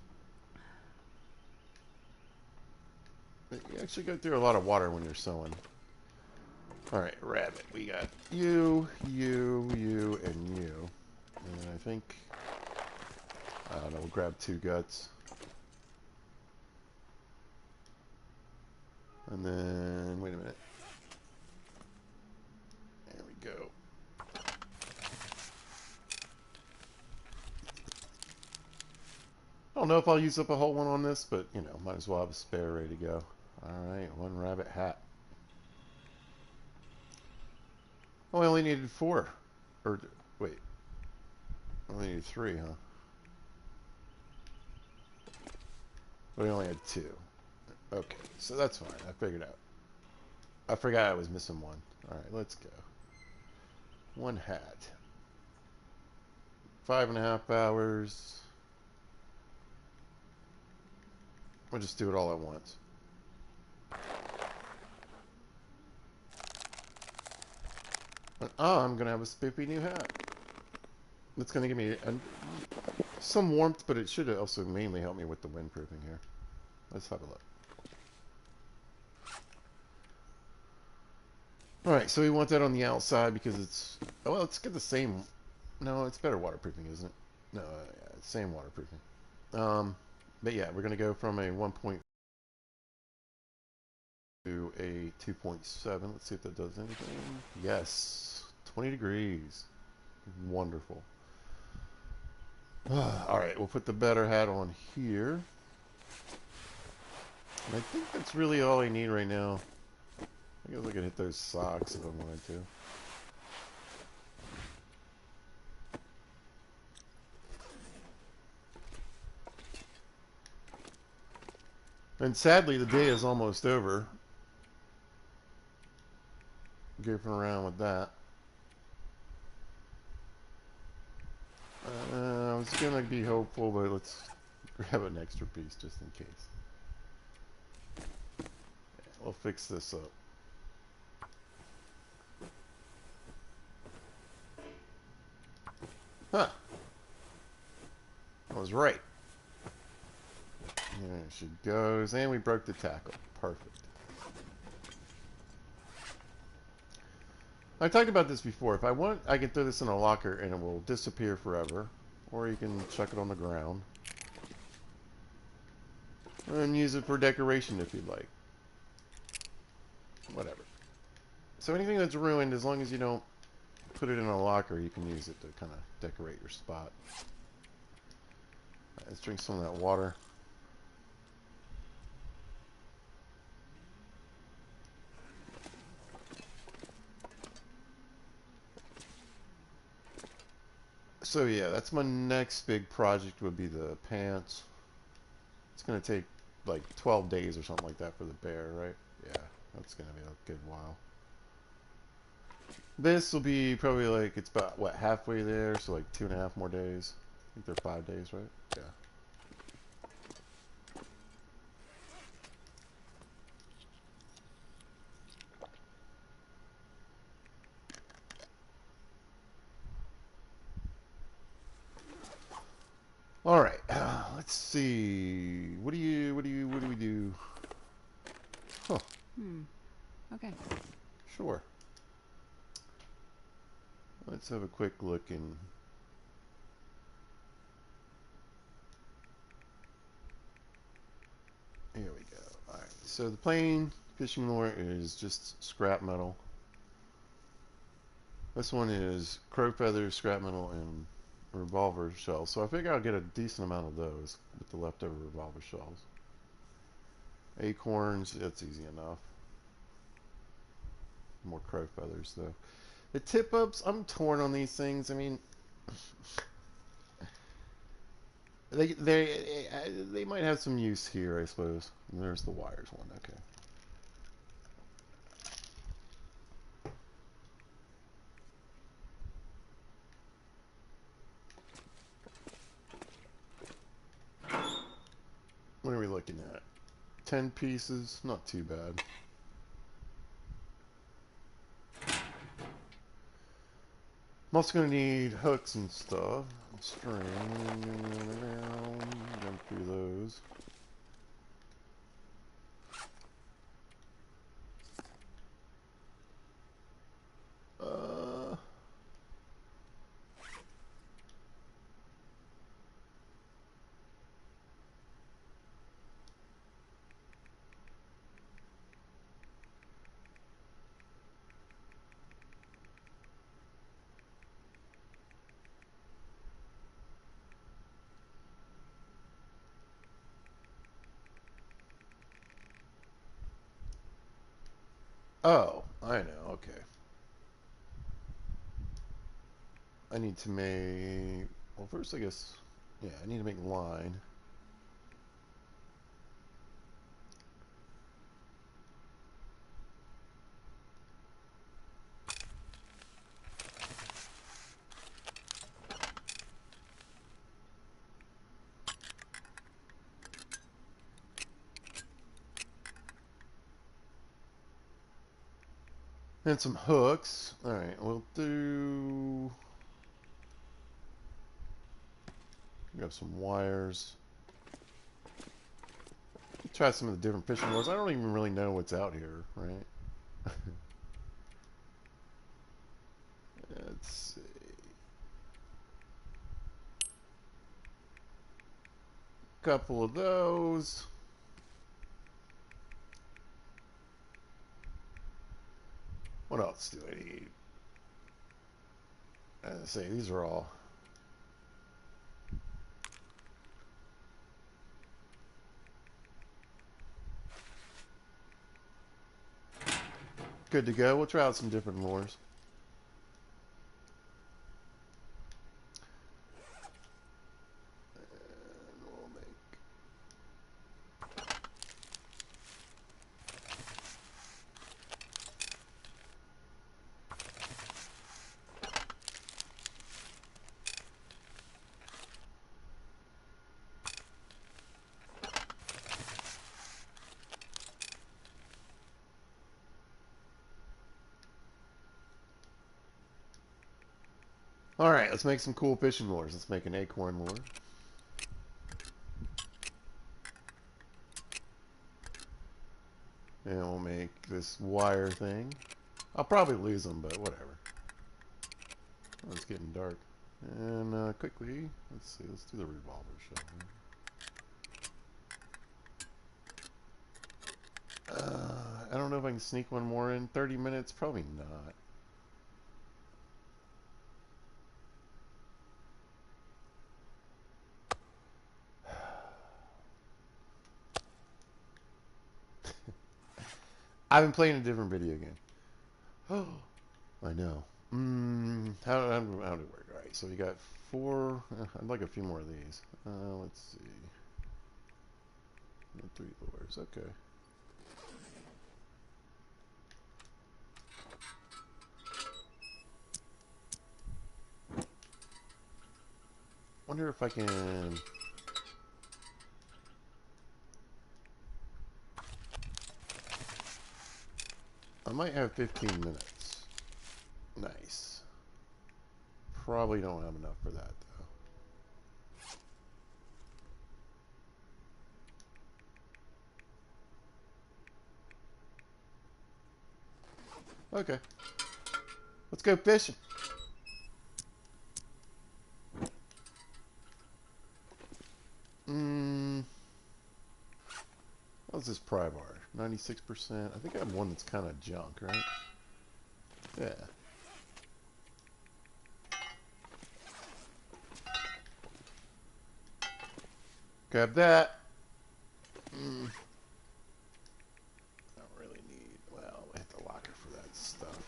But you actually go through a lot of water when you're sewing. Alright, rabbit. We got you, you, you, and you. And I think, I don't know, we'll grab 2 guts. And then, wait a minute. There we go. I don't know if I'll use up a whole one on this, but, you know, might as well have a spare ready to go. Alright, 1 rabbit hat. Oh, I only needed 4. Or, wait. I only needed 3, huh? But we only had 2. Okay, so that's fine. I figured out. I forgot I was missing 1. Alright, let's go. 1 hat. 5.5 hours. We'll just do it all at once. And I'm going to have a spiffy new hat. It's going to give me some warmth, but it should also mainly help me with the windproofing here. Let's have a look. Alright, so we want that on the outside because it's... Oh, well, let's get the same... No, it's better waterproofing, isn't it? No, yeah, it's same waterproofing. But yeah, we're going to go from a 1.0 to a 2.7. Let's see if that does anything. Yes, 20 degrees. Wonderful. Alright, we'll put the better hat on here. And I think that's really all I need right now. I guess I could hit those socks if I wanted to. And sadly, the day is almost over. Goofing around with that. I was gonna be hopeful, but let's grab an extra piece just in case. Yeah, we'll fix this up. Huh. I was right. There she goes. And we broke the tackle. Perfect. I talked about this before. If I want, I can throw this in a locker and it will disappear forever. Or you can chuck it on the ground. And use it for decoration if you'd like. Whatever. So anything that's ruined, as long as you don't put it in a locker, you can use it to kind of decorate your spot. Right, let's drink some of that water. So yeah, that's my next big project would be the pants. It's going to take like 12 days or something like that for the bear, right? Yeah, that's going to be a good while. This will be probably like, it's about, what, halfway there, so like 2.5 more days. I think they're 5 days, right? Yeah. see. What do we do? Huh. Okay. Sure. Let's have a quick look in. Here we go. Alright, so the plain fishing lure is just scrap metal. This one is crow feathers, scrap metal, and revolver shells. So I figure I'll get a decent amount of those with the leftover revolver shells. Acorns, that's easy enough. More crow feathers though. The tip ups, I'm torn on these things. I mean, they might have some use here, I suppose. And there's the wires one. Okay. What are we looking at? 10 pieces, not too bad. I'm also going to need hooks and stuff. String. Jump through those. Uh, oh, I know, okay. I need to make, well first I guess, yeah, I need to make line. And some hooks. Alright, we'll do... Grab some wires. Try some of the different fishing lures. I don't even really know what's out here, right? Let's see. Couple of those. What else do I need? As I say, these are all good to go. We'll try out some different lures. And we'll make... Alright, let's make some cool fishing lures. Let's make an acorn lure. And we'll make this wire thing. I'll probably lose them, but whatever. Oh, it's getting dark. And quickly, let's see, let's do the revolver shell. I don't know if I can sneak one more in. 30 minutes? Probably not. I've been playing a different video game. Oh, I know. How do it work? All right, so we got 4. I'd like a few more of these. Let's see. 3 lures. Okay. Wonder if I can. I might have 15 minutes. Nice. Probably don't have enough for that, though. Okay. Let's go fishing. How's this pry bar? 96%. I think I have one that's kind of junk, right? Yeah. Grab that. Don't really need... Well, I hit the locker for that stuff.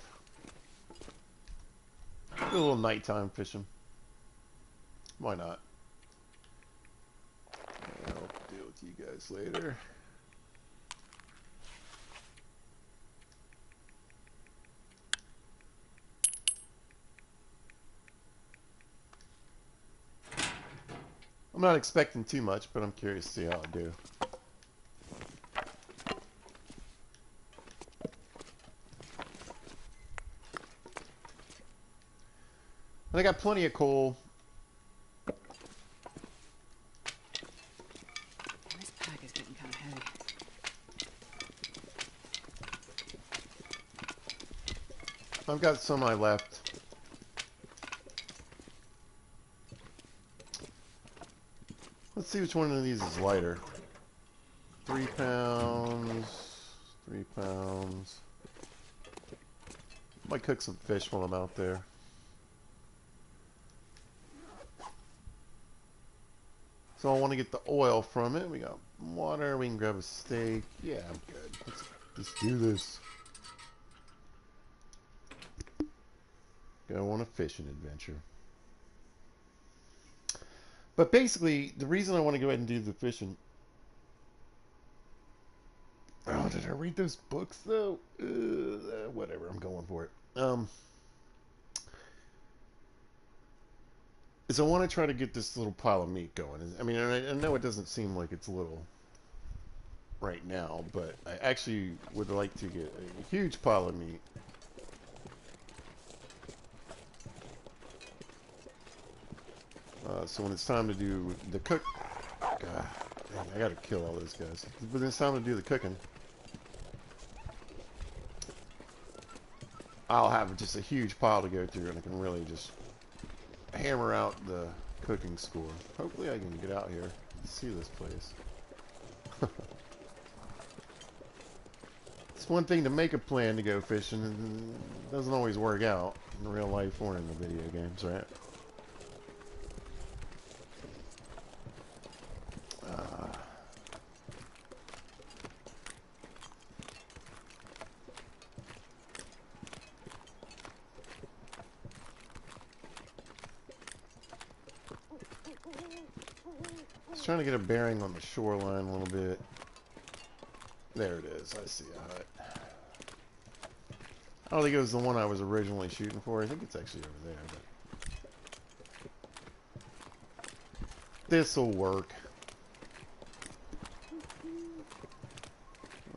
Do a little nighttime fishing. Why not? I'll deal with you guys later. I'm not expecting too much, but I'm curious to see how I do. And I got plenty of coal. This pack is getting kind of heavy. I've got some I left. Let's see which one of these is lighter. 3 pounds. 3 pounds. Might cook some fish while I'm out there. So I want to get the oil from it. We got water. We can grab a steak. Yeah, I'm good. Let's do this. Go on a fishing adventure. But basically, the reason I want to go ahead and do the fishing... Oh, did I read those books, though? Whatever, I'm going for it. Is I want to try to get this little pile of meat going. I mean, I know it doesn't seem like it's little right now, but I actually would like to get a huge pile of meat. So when it's time to do the cook... God, dang, I gotta kill all those guys. But when it's time to do the cooking, I'll have just a huge pile to go through, and I can really just hammer out the cooking score. Hopefully I can get out here and see this place. It's one thing to make a plan to go fishing, and it doesn't always work out in real life or in the video games, right? Just trying to get a bearing on the shoreline a little bit. There it is. I see a hut. I don't think it was the one I was originally shooting for. I think it's actually over there. But this'll work.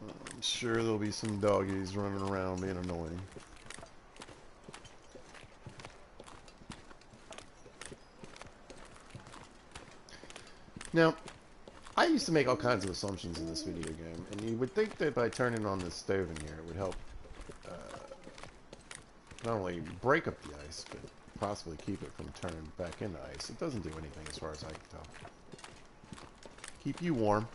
I'm sure there'll be some doggies running around being annoying. Now, I used to make all kinds of assumptions in this video game, and you would think that by turning on this stove in here, it would help not only break up the ice, but possibly keep it from turning back into ice. It doesn't do anything as far as I can tell. Keep you warm.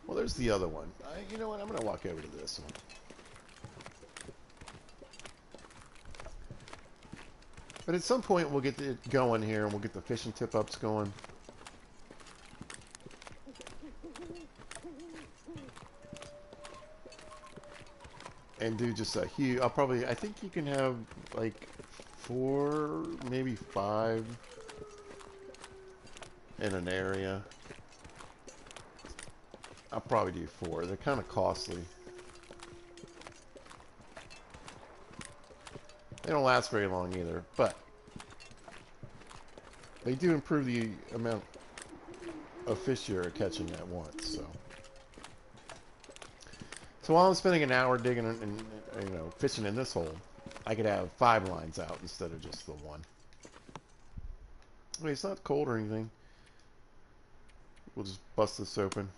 Well, there's the other one. You know what? I'm going to walk over to this one. But at some point, we'll get it going here, and we'll get the fishing tip-ups going. And do just a huge... I think you can have, like, 4, maybe 5 in an area. I'll probably do 4. They're kind of costly. They don't last very long either, but they do improve the amount of fish you're catching at once, so... So while I'm spending an hour digging and fishing in this hole, I could have 5 lines out instead of just the 1. I mean, it's not cold or anything. We'll just bust this open.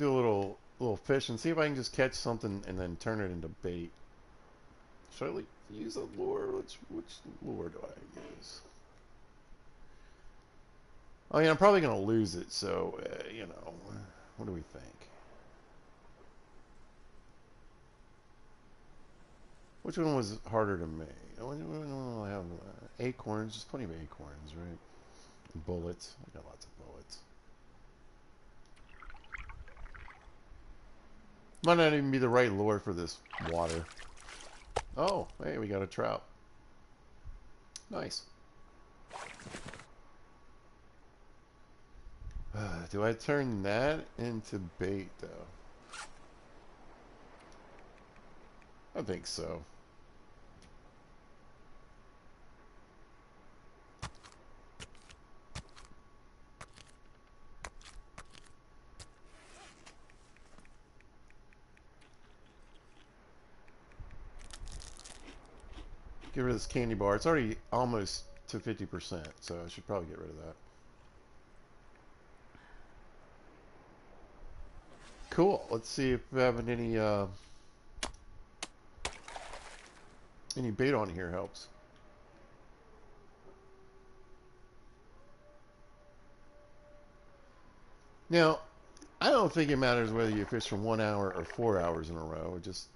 do a little fish and see if I can just catch something and then turn it into bait. Should I use a lure? Which lure do I use? I mean, I'm probably going to lose it, so, you know, what do we think? Which one was harder to make? I have acorns, just plenty of acorns, right? And bullets. I got lots of bullets. Might not even be the right lure for this water. Oh, hey, we got a trout. Nice. Do I turn that into bait, though? I think so. Get rid of this candy bar. It's already almost to 50%, so I should probably get rid of that. Cool. Let's see if we have any bait on here helps. Now, I don't think it matters whether you fish for 1 hour or 4 hours in a row. It just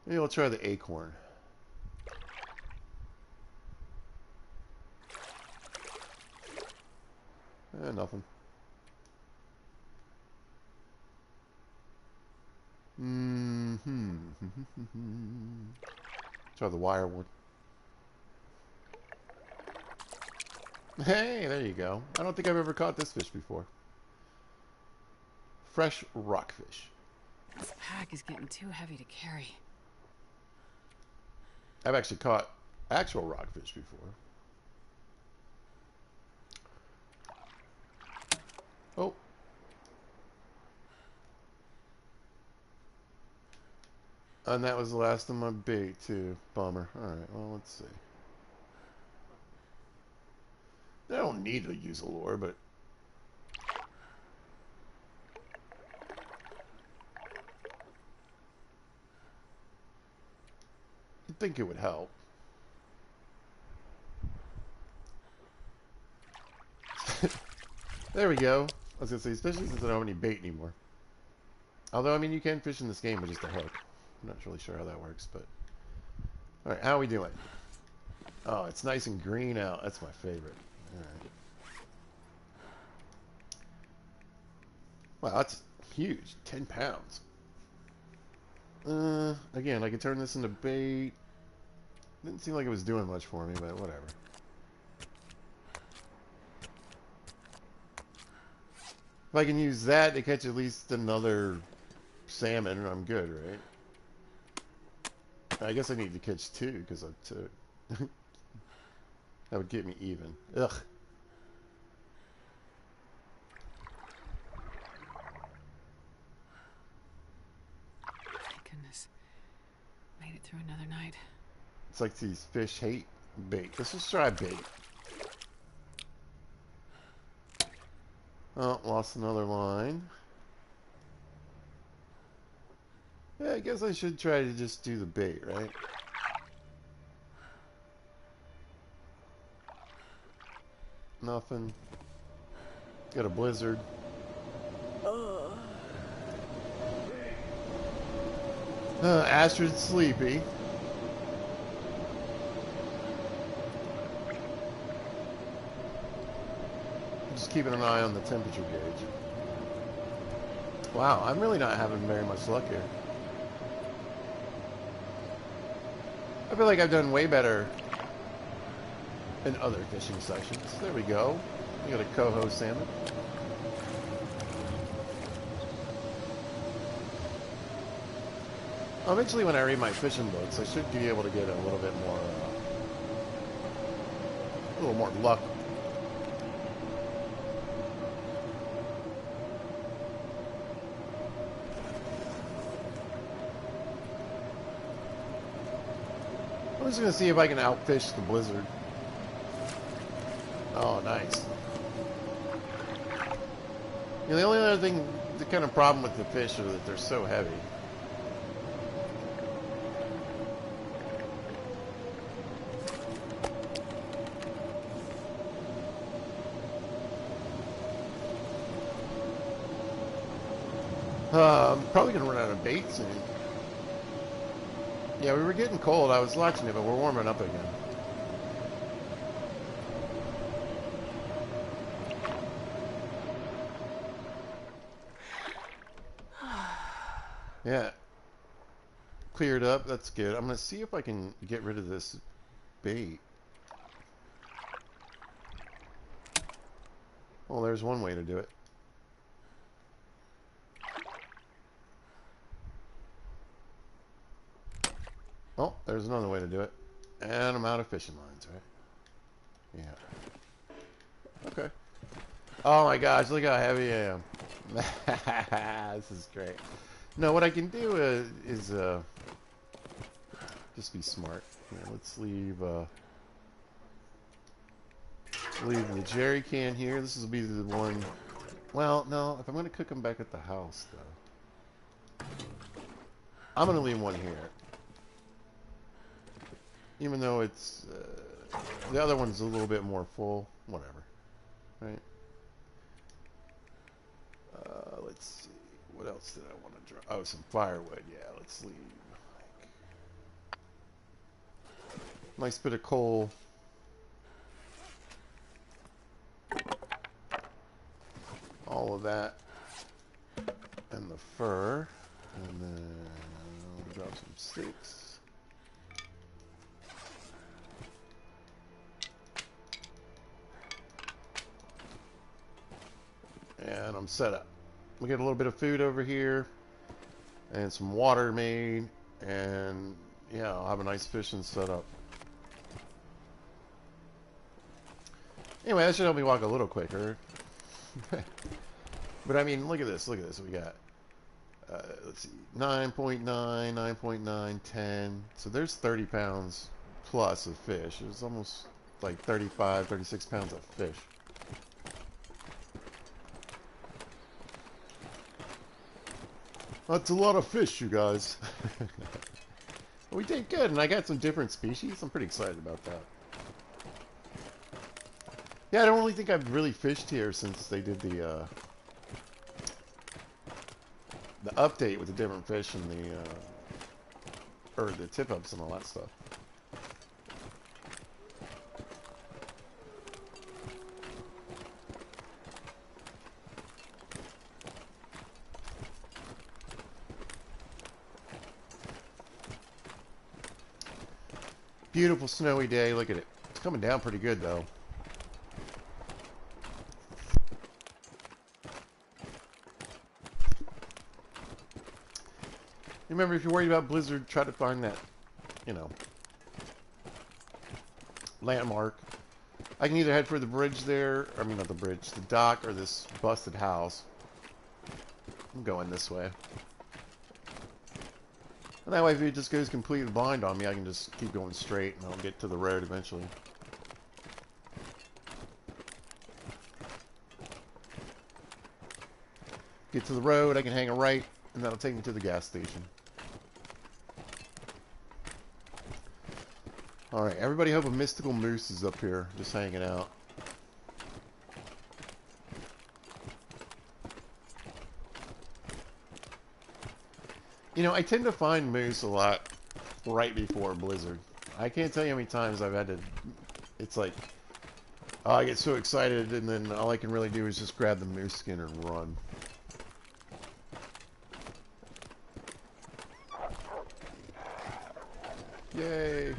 maybe I'll try the acorn. Nothing. Try the wire one. Hey, there you go. I don't think I've ever caught this fish before. Fresh rockfish. This pack is getting too heavy to carry. I've actually caught actual rockfish before. Oh. And that was the last of my bait, too. Bummer. Alright, well, let's see. I don't need to use a lure, but... You'd think it would help. There we go. I was going to say, especially since I don't have any bait anymore. Although, I mean, you can fish in this game with just a hook. I'm not really sure how that works, but... Alright, how are we doing? Oh, it's nice and green out. That's my favorite. Alright. Wow, that's huge. 10 pounds. Again, I could turn this into bait. Didn't seem like it was doing much for me, but whatever. If I can use that to catch at least another salmon, I'm good, right? I guess I need to catch 2 because I took. That would get me even. Ugh. Thank goodness. Made it through another night. It's like these fish hate bait. Let's just try bait. Oh, lost another line. Yeah, I guess I should try to just do the bait, right? Nothing. Got a blizzard. Astrid's sleepy. Just keeping an eye on the temperature gauge. Wow, I'm really not having very much luck here. I feel like I've done way better in other fishing sessions. There we go. We got a coho salmon. Eventually, when I read my fishing books, I should be able to get a little bit more, luck. I'm just gonna see if I can outfish the blizzard. Oh, nice. You know, the only other thing, the kind of problem with the fish are that they're so heavy. I'm probably going to run out of bait soon. Yeah, we were getting cold. I was watching it, but we're warming up again. Yeah. Cleared up. That's good. I'm going to see if I can get rid of this bait. Well, there's one way to do it. Oh, there's another way to do it. And I'm out of fishing lines, right? Yeah. Okay. Oh my gosh, look how heavy I am. This is great. No, what I can do is just be smart. Here, let's leave the jerry can here. This will be the one. Well, no, if I'm going to cook them back at the house, though, I'm going to leave one here. Even though it's the other one's a little bit more full. Whatever, right? Let's see. What else did I want to draw? Oh, some firewood. Yeah, let's leave. Nice bit of coal. All of that. And the fur. And then I'll drop some sticks. And I'm set up. We get a little bit of food over here. And some water made. And yeah, I'll have a nice fishing setup. Anyway, that should help me walk a little quicker. But I mean, look at this. Look at this. We got, let's see, 9.9, 9.9, 10. So there's 30 pounds plus of fish. It's almost like 35, 36 pounds of fish. That's a lot of fish, you guys. We did good, and I got some different species. I'm pretty excited about that. Yeah, I don't really think I've really fished here since they did the update with the different fish and the tip-ups and all that stuff. Beautiful snowy day. Look at it. It's coming down pretty good, though. Remember, if you're worried about blizzard, try to find that, you know, landmark. I can either head for the bridge there, I mean, not the bridge, the dock, or this busted house. I'm going this way. And that way, if it just goes completely blind on me, I can just keep going straight, and I'll get to the road eventually. Get to the road, I can hang a right, and that'll take me to the gas station. Alright, everybody hope a mystical moose is up here, just hanging out. You know, I tend to find moose a lot right before blizzard. I can't tell you how many times I've had to... It's like, oh, I get so excited, and then all I can really do is just grab the moose skin and run. Yay!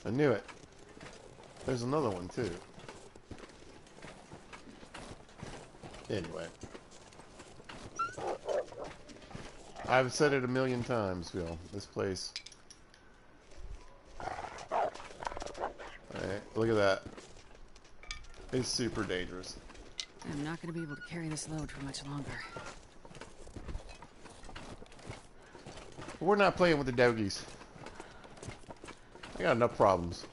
I knew it. There's another one, too. Anyway. I've said it a million times, Phil. This place. Alright, look at that. is super dangerous. I'm not going to be able to carry this load for much longer. But we're not playing with the doggies. I got enough problems.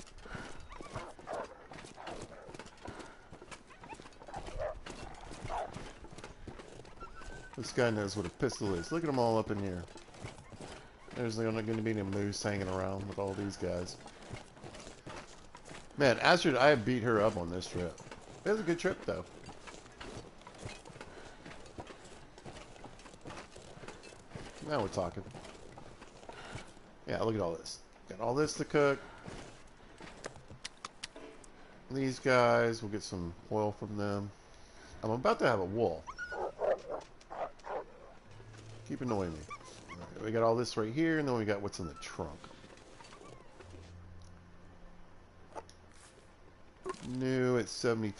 This guy knows what a pistol is. Look at them all up in here. There's not going to be any moose hanging around with all these guys. Man, Astrid, I have beat her up on this trip. It was a good trip, though. Now we're talking. Yeah, look at all this. Got all this to cook. These guys, we'll get some oil from them. I'm about to have a wolf. Keep annoying me. Right, we got all this right here, and then we got what's in the trunk. New at 73%,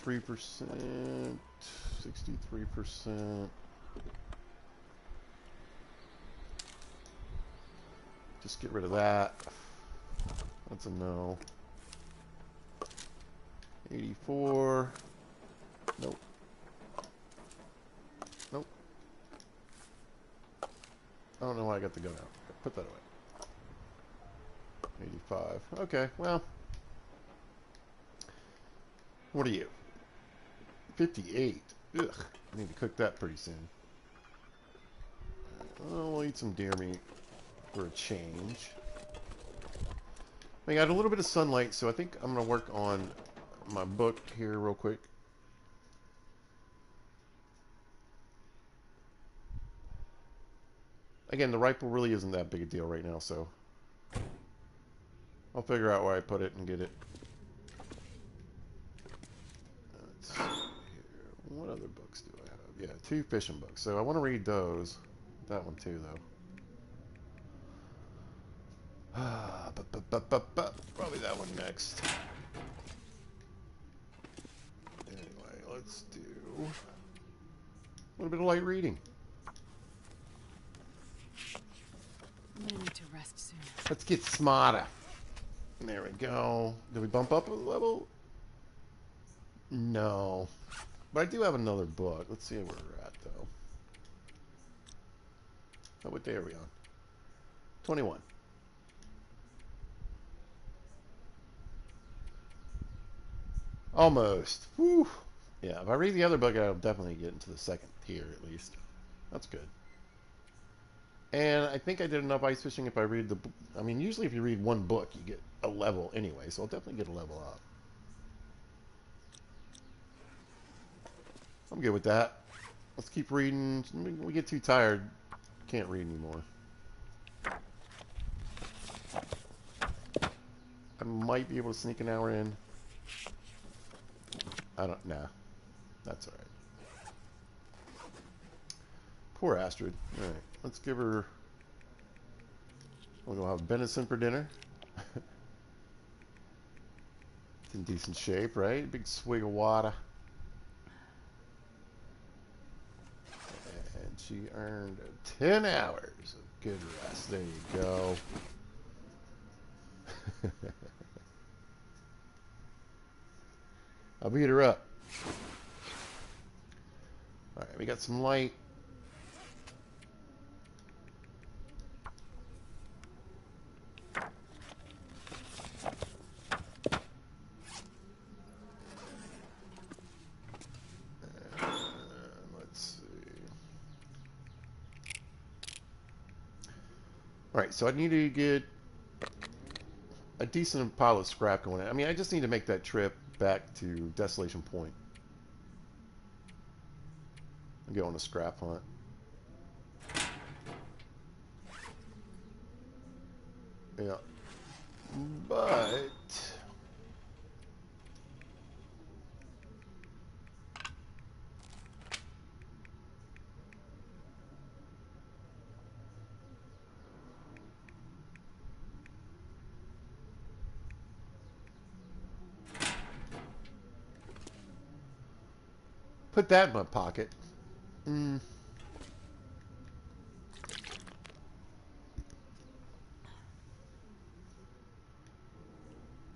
63%. Just get rid of that. That's a no. 84. Nope. Nope. I don't know why I got the gun out. Put that away. 85. Okay, well. What are you? 58. Ugh. I need to cook that pretty soon. We'll eat some deer meat for a change. I got a little bit of sunlight, so I think I'm going to work on my book here real quick. Again, the rifle really isn't that big a deal right now, so I'll figure out where I put it and get it. Let's see here. What other books do I have? Yeah, 2 fishing books. So I want to read those. That one too, though. Probably that one next. Anyway, let's do a little bit of light reading. I'm gonna need to rest soon. Let's get smarter. There we go. Did we bump up a level? No. But I do have another book. Let's see where we're at, though. Oh, what day are we on? 21. Almost. Whew. Yeah, if I read the other book, I'll definitely get into the second tier, at least. That's good. And I think I did enough ice fishing if I read the... I mean, usually if you read one book, you get a level anyway, so I'll definitely get a level up. I'm good with that. Let's keep reading. We get too tired. Can't read anymore. I might be able to sneak an hour in. I don't... Nah. That's alright. Poor Astrid. Alright. Let's give her... We're going to have venison for dinner. It's in decent shape, right? Big swig of water. And she earned 10 hours of good rest. There you go. I'll beat her up. Alright, we got some light. Alright, so I need to get a decent pile of scrap going in. I mean, I just need to make that trip back to Desolation Point. And go on a scrap hunt. Yeah. But... put that in my pocket. Mm.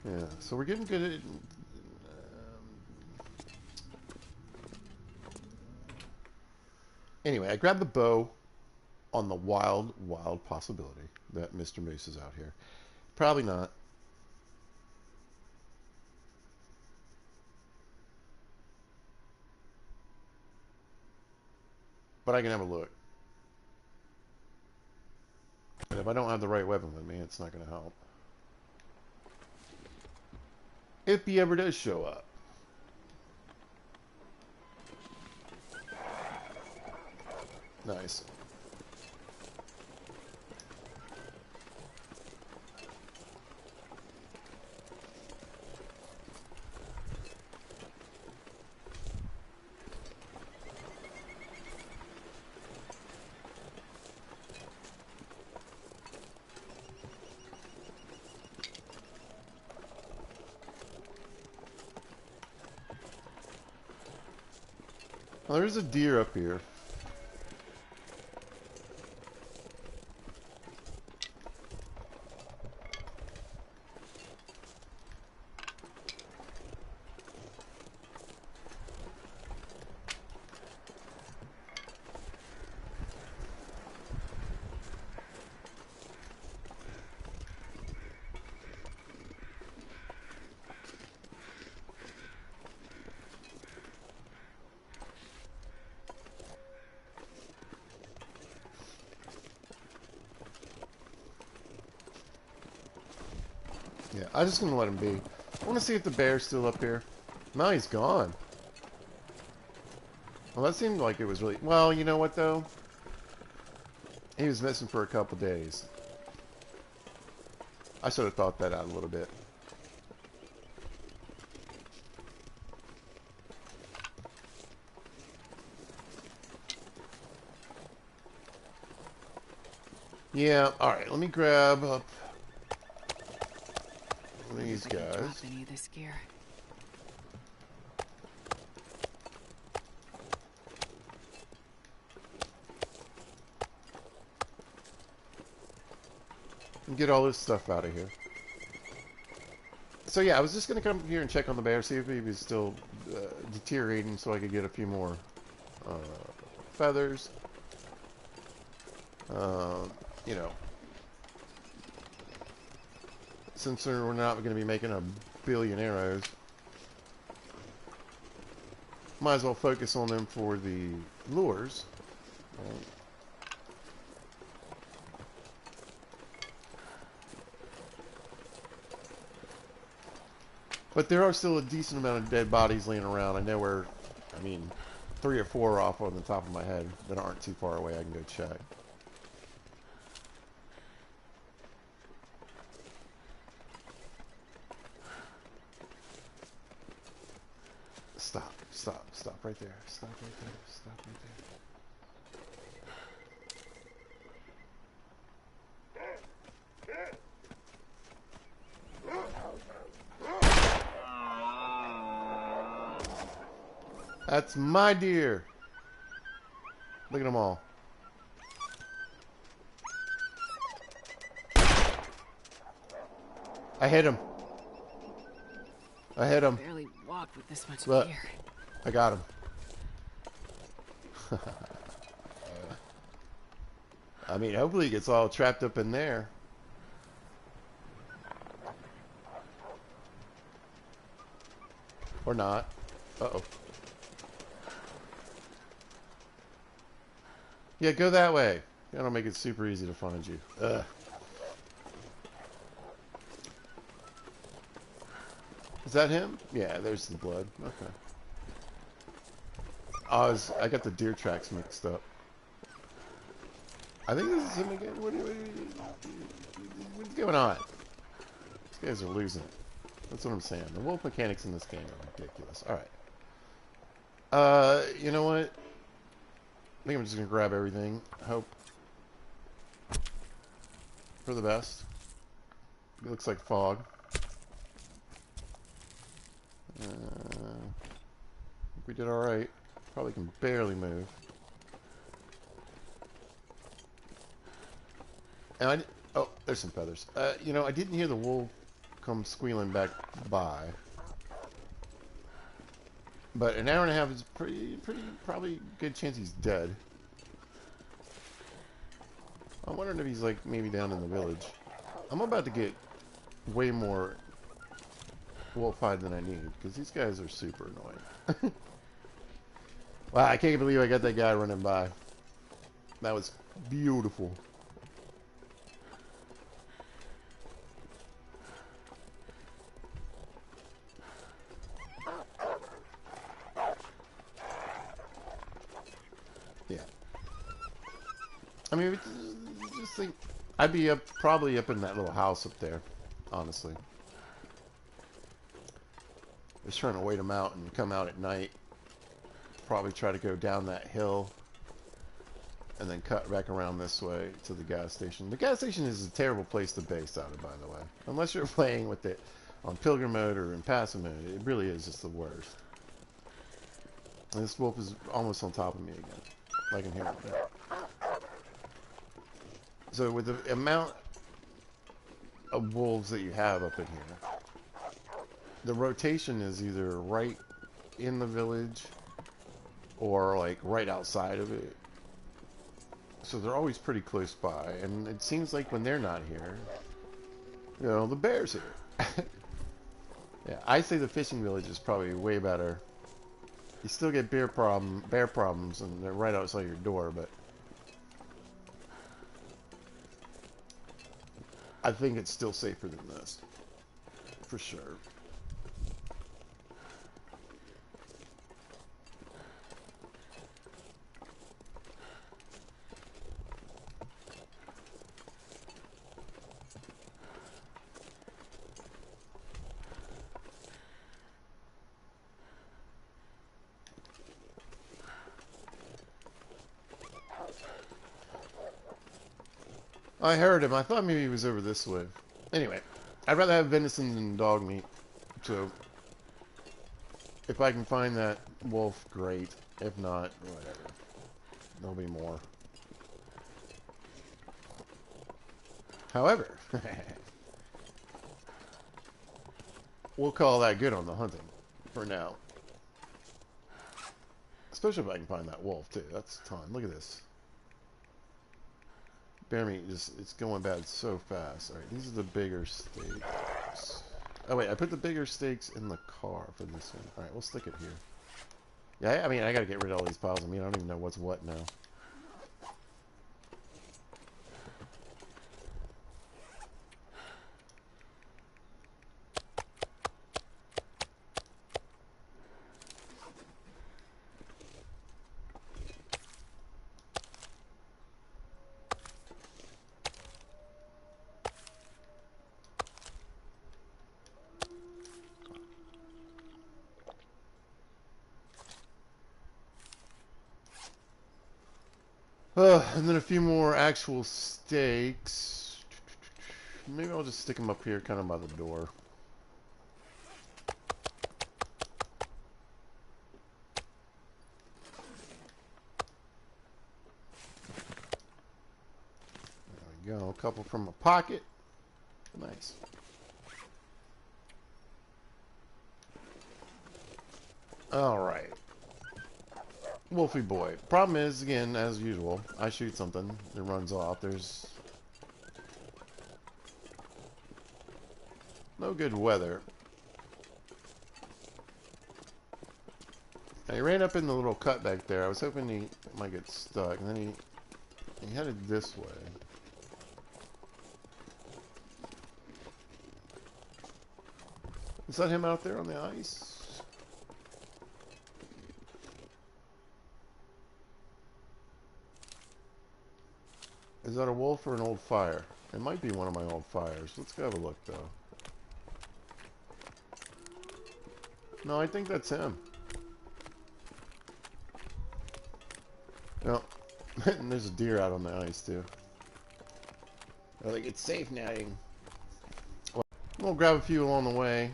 Yeah, so we're getting good at... Anyway, I grabbed the bow on the wild, wild possibility that Mr. Moose is out here. Probably not. But I can have a look. And if I don't have the right weapon with me, it's not going to help. If he ever does show up. Nice. Well, there's a deer up here. Yeah, I'm just gonna let him be. I want to see if the bear's still up here. No, he's gone. Well, that seemed like it was really... Well, you know what, though? He was missing for a couple days. I should have thought that out a little bit. Yeah, alright, let me grab up these guys. Drop any of this gear. And get all this stuff out of here. So yeah, I was just going to come here and check on the bear, see if he was still deteriorating so I could get a few more feathers. You know, since we're not going to be making a billion arrows, might as well focus on them for the lures. Right? But there are still a decent amount of dead bodies laying around. I know where, I mean, 3 or 4 off on the top of my head that aren't too far away. I can go check. Stop right there. Stop right there. Stop right there. That's my deer. Look at them all. I hit him. I hit him. Barely walked with this much Look. gear. I got him. I mean, hopefully he gets all trapped up in there. Or not. Uh-oh. Yeah, go that way. That'll make it super easy to find you. Ugh. Is that him? Yeah, there's the blood. Okay. I got the deer tracks mixed up. I think this is him again. What's going on? These guys are losing it. That's what I'm saying. The wolf mechanics in this game are ridiculous. Alright. You know what? I think I'm just going to grab everything. Hope for the best. It looks like fog. We did alright. Probably can barely move. And oh, there's some feathers. You know, I didn't hear the wolf come squealing back by. But an hour and a half is pretty probably good chance he's dead. I'm wondering if he's like maybe down in the village. I'm about to get way more wolf hide than I need because these guys are super annoying. Wow, I can't believe I got that guy running by. That was beautiful. Yeah. I mean, just think, I'd be probably up in that little house up there, honestly. Just trying to wait them out and come out at night. Probably try to go down that hill and then cut back around this way to the gas station. The gas station is a terrible place to base out of, by the way. Unless you're playing with it on pilgrim mode or in passive mode, it really is just the worst. And this wolf is almost on top of me again. I can hear it now. So with the amount of wolves that you have up in here, the rotation is either right in the village or like right outside of it. So they're always pretty close by, and it seems like when they're not here, you know, the bear's here. Yeah, I say the fishing village is probably way better. You still get bear problems, and they're right outside your door, but I think it's still safer than this, for sure. I heard him. I thought maybe he was over this way. Anyway, I'd rather have venison than dog meat. So, if I can find that wolf, great. If not, whatever. There'll be more. However, we'll call that good on the hunting for now. Especially if I can find that wolf, too. That's a ton. Look at this. Bear meat it's going bad so fast. Alright, these are the bigger steaks. Oh, wait, I put the bigger steaks in the car for this one. Alright, we'll stick it here. Yeah, I mean, I gotta get rid of all these piles of meat. I don't even know what's what now. And then a few more actual steaks. Maybe I'll just stick them up here kind of by the door. There we go. A couple from my pocket. Nice. Alright. Wolfie boy. Problem is, again, as usual, I shoot something, it runs off. There's no good weather. Now, he ran up in the little cut back there. I was hoping he might get stuck, and then he headed this way. Is that him out there on the ice? Is that a wolf or an old fire? It might be one of my old fires. Let's go have a look, though. No, I think that's him. No. And there's a deer out on the ice, too. I think it's safe now. We'll grab a few along the way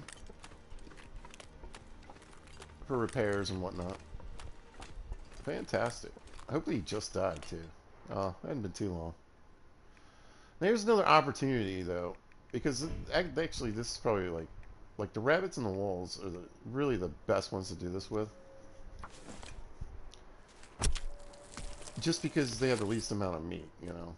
for repairs and whatnot. Fantastic. Hopefully he just died, too. Oh, it hadn't been too long. There's another opportunity, though, because actually this is probably like the rabbits and the wolves are really the best ones to do this with. Just because they have the least amount of meat, you know.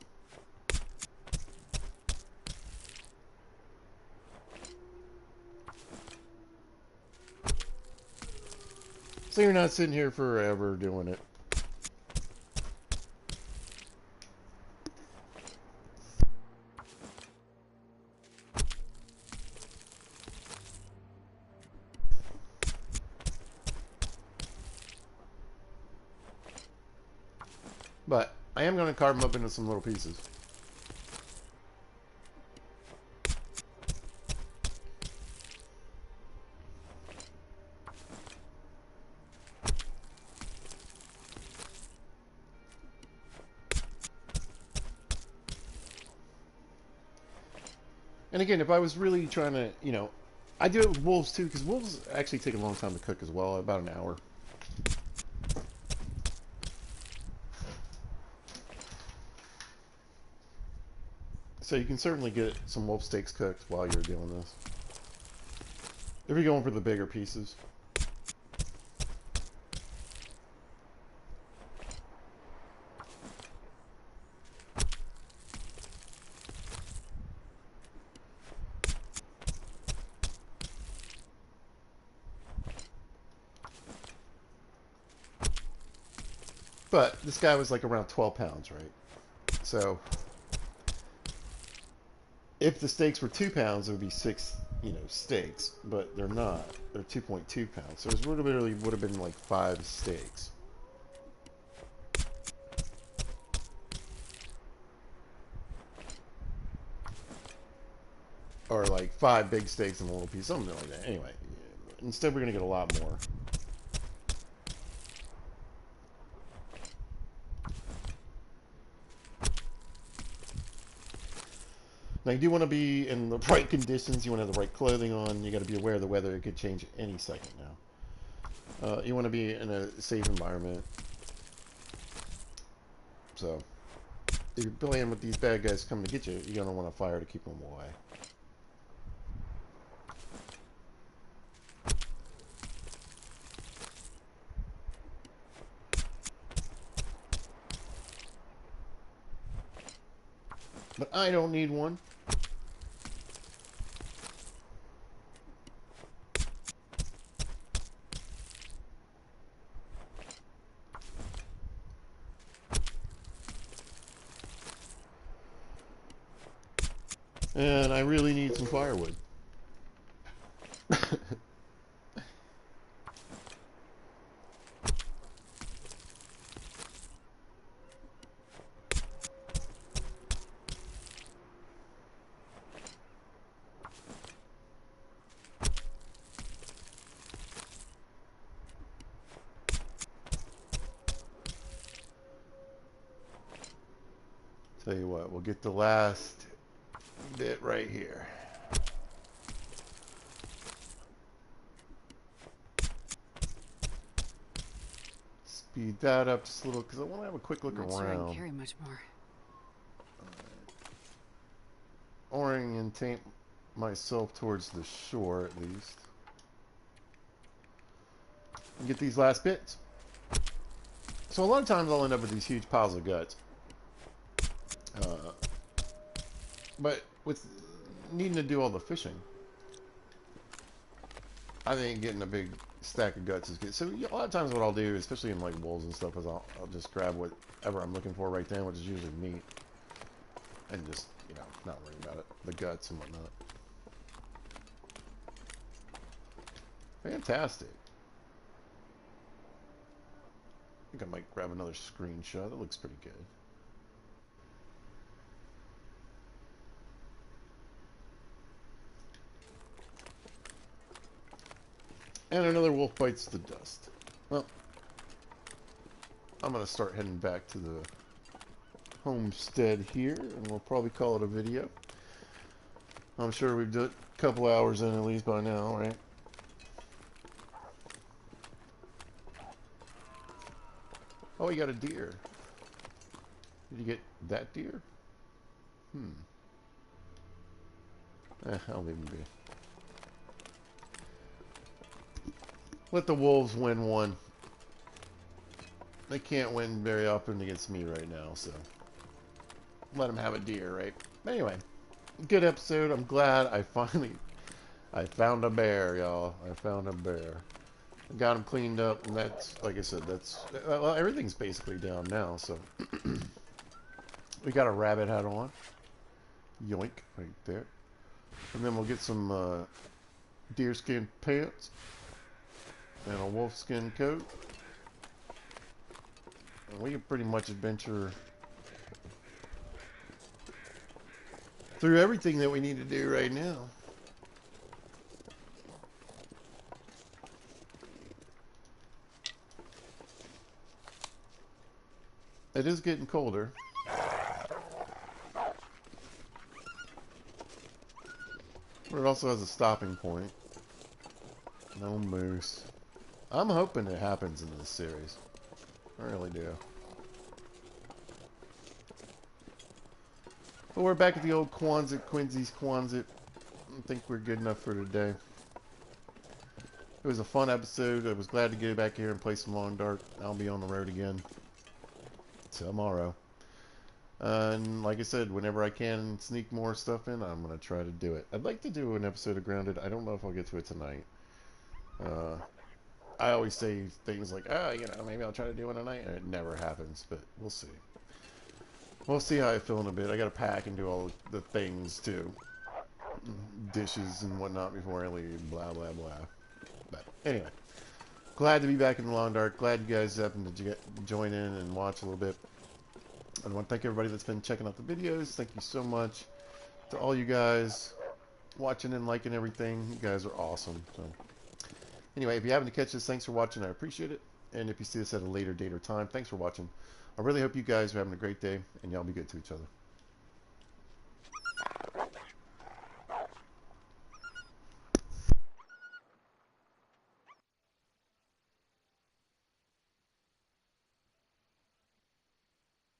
So you're not sitting here forever doing it. But I am going to carve them up into some little pieces. And again, if I was really trying to, you know, I do it with wolves too, because wolves actually take a long time to cook as well, about an hour. So you can certainly get some wolf steaks cooked while you're doing this. If you're going for the bigger pieces. But this guy was like around 12 pounds, right? So if the steaks were 2 pounds, it would be 6, you know, steaks. But they're not. They're 2.2 pounds. So it literally would have been like 5 steaks. Or like 5 big steaks and a little piece, something like that. Anyway, instead we're going to get a lot more. Now you do want to be in the right conditions. You want to have the right clothing on. You got to be aware of the weather. It could change any second now. You want to be in a safe environment. So if you're playing with these bad guys coming to get you, you're going to want to fire to keep them away. But I don't need one. And I really need some firewood. Tell you what, we'll get the last bit right here. Speed that up just a little because I want to have a quick look I'm not around. sure I can carry much more. Orientate myself towards the shore at least. And get these last bits. So a lot of times I'll end up with these huge piles of guts. But with needing to do all the fishing, I think getting a big stack of guts is good. So a lot of times what I'll do, especially in like wolves and stuff, is I'll just grab whatever I'm looking for right then, which is usually meat, and just, you know, not worry about it. The guts and whatnot. Fantastic. I think I might grab another screenshot. That looks pretty good. And another wolf bites the dust. Well, I'm going to start heading back to the homestead here, and we'll probably call it a video. I'm sure we've done a couple hours in at least by now, right? Oh, you got a deer. Did you get that deer? I'll leave him be. Let the wolves win one. They can't win very often against me right now, so let them have a deer, right? But anyway, good episode. I'm glad I found a bear, y'all. I found a bear. got them cleaned up, and that's, like I said, that's, well, everything's basically down now, so. We got a rabbit hat on. Yoink, right there. And then we'll get some deerskin pants and a wolfskin coat. And we can pretty much adventure through everything that we need to do right now. It is getting colder. But it also has a stopping point. No moose. I'm hoping it happens in this series. I really do. But we're back at the old Quincy's Quonset. I think we're good enough for today. It was a fun episode. I was glad to get back here and play some Long Dark. I'll be on the road again tomorrow. And like I said, whenever I can sneak more stuff in, I'm going to try to do it. I'd like to do an episode of Grounded. I don't know if I'll get to it tonight. I always say things like, maybe I'll try to do one tonight, and it never happens, but we'll see. We'll see how I feel in a bit. I got to pack and do all the things, too. Dishes and whatnot before I leave, blah, blah, blah. But anyway, glad to be back in the Long Dark. Glad you guys happened to join in and watch a little bit. I want to thank everybody that's been checking out the videos. Thank you so much to all you guys watching and liking everything. You guys are awesome. So anyway, if you happen to catch this, thanks for watching. I appreciate it. And if you see this at a later date or time, thanks for watching. I really hope you guys are having a great day, and y'all be good to each other.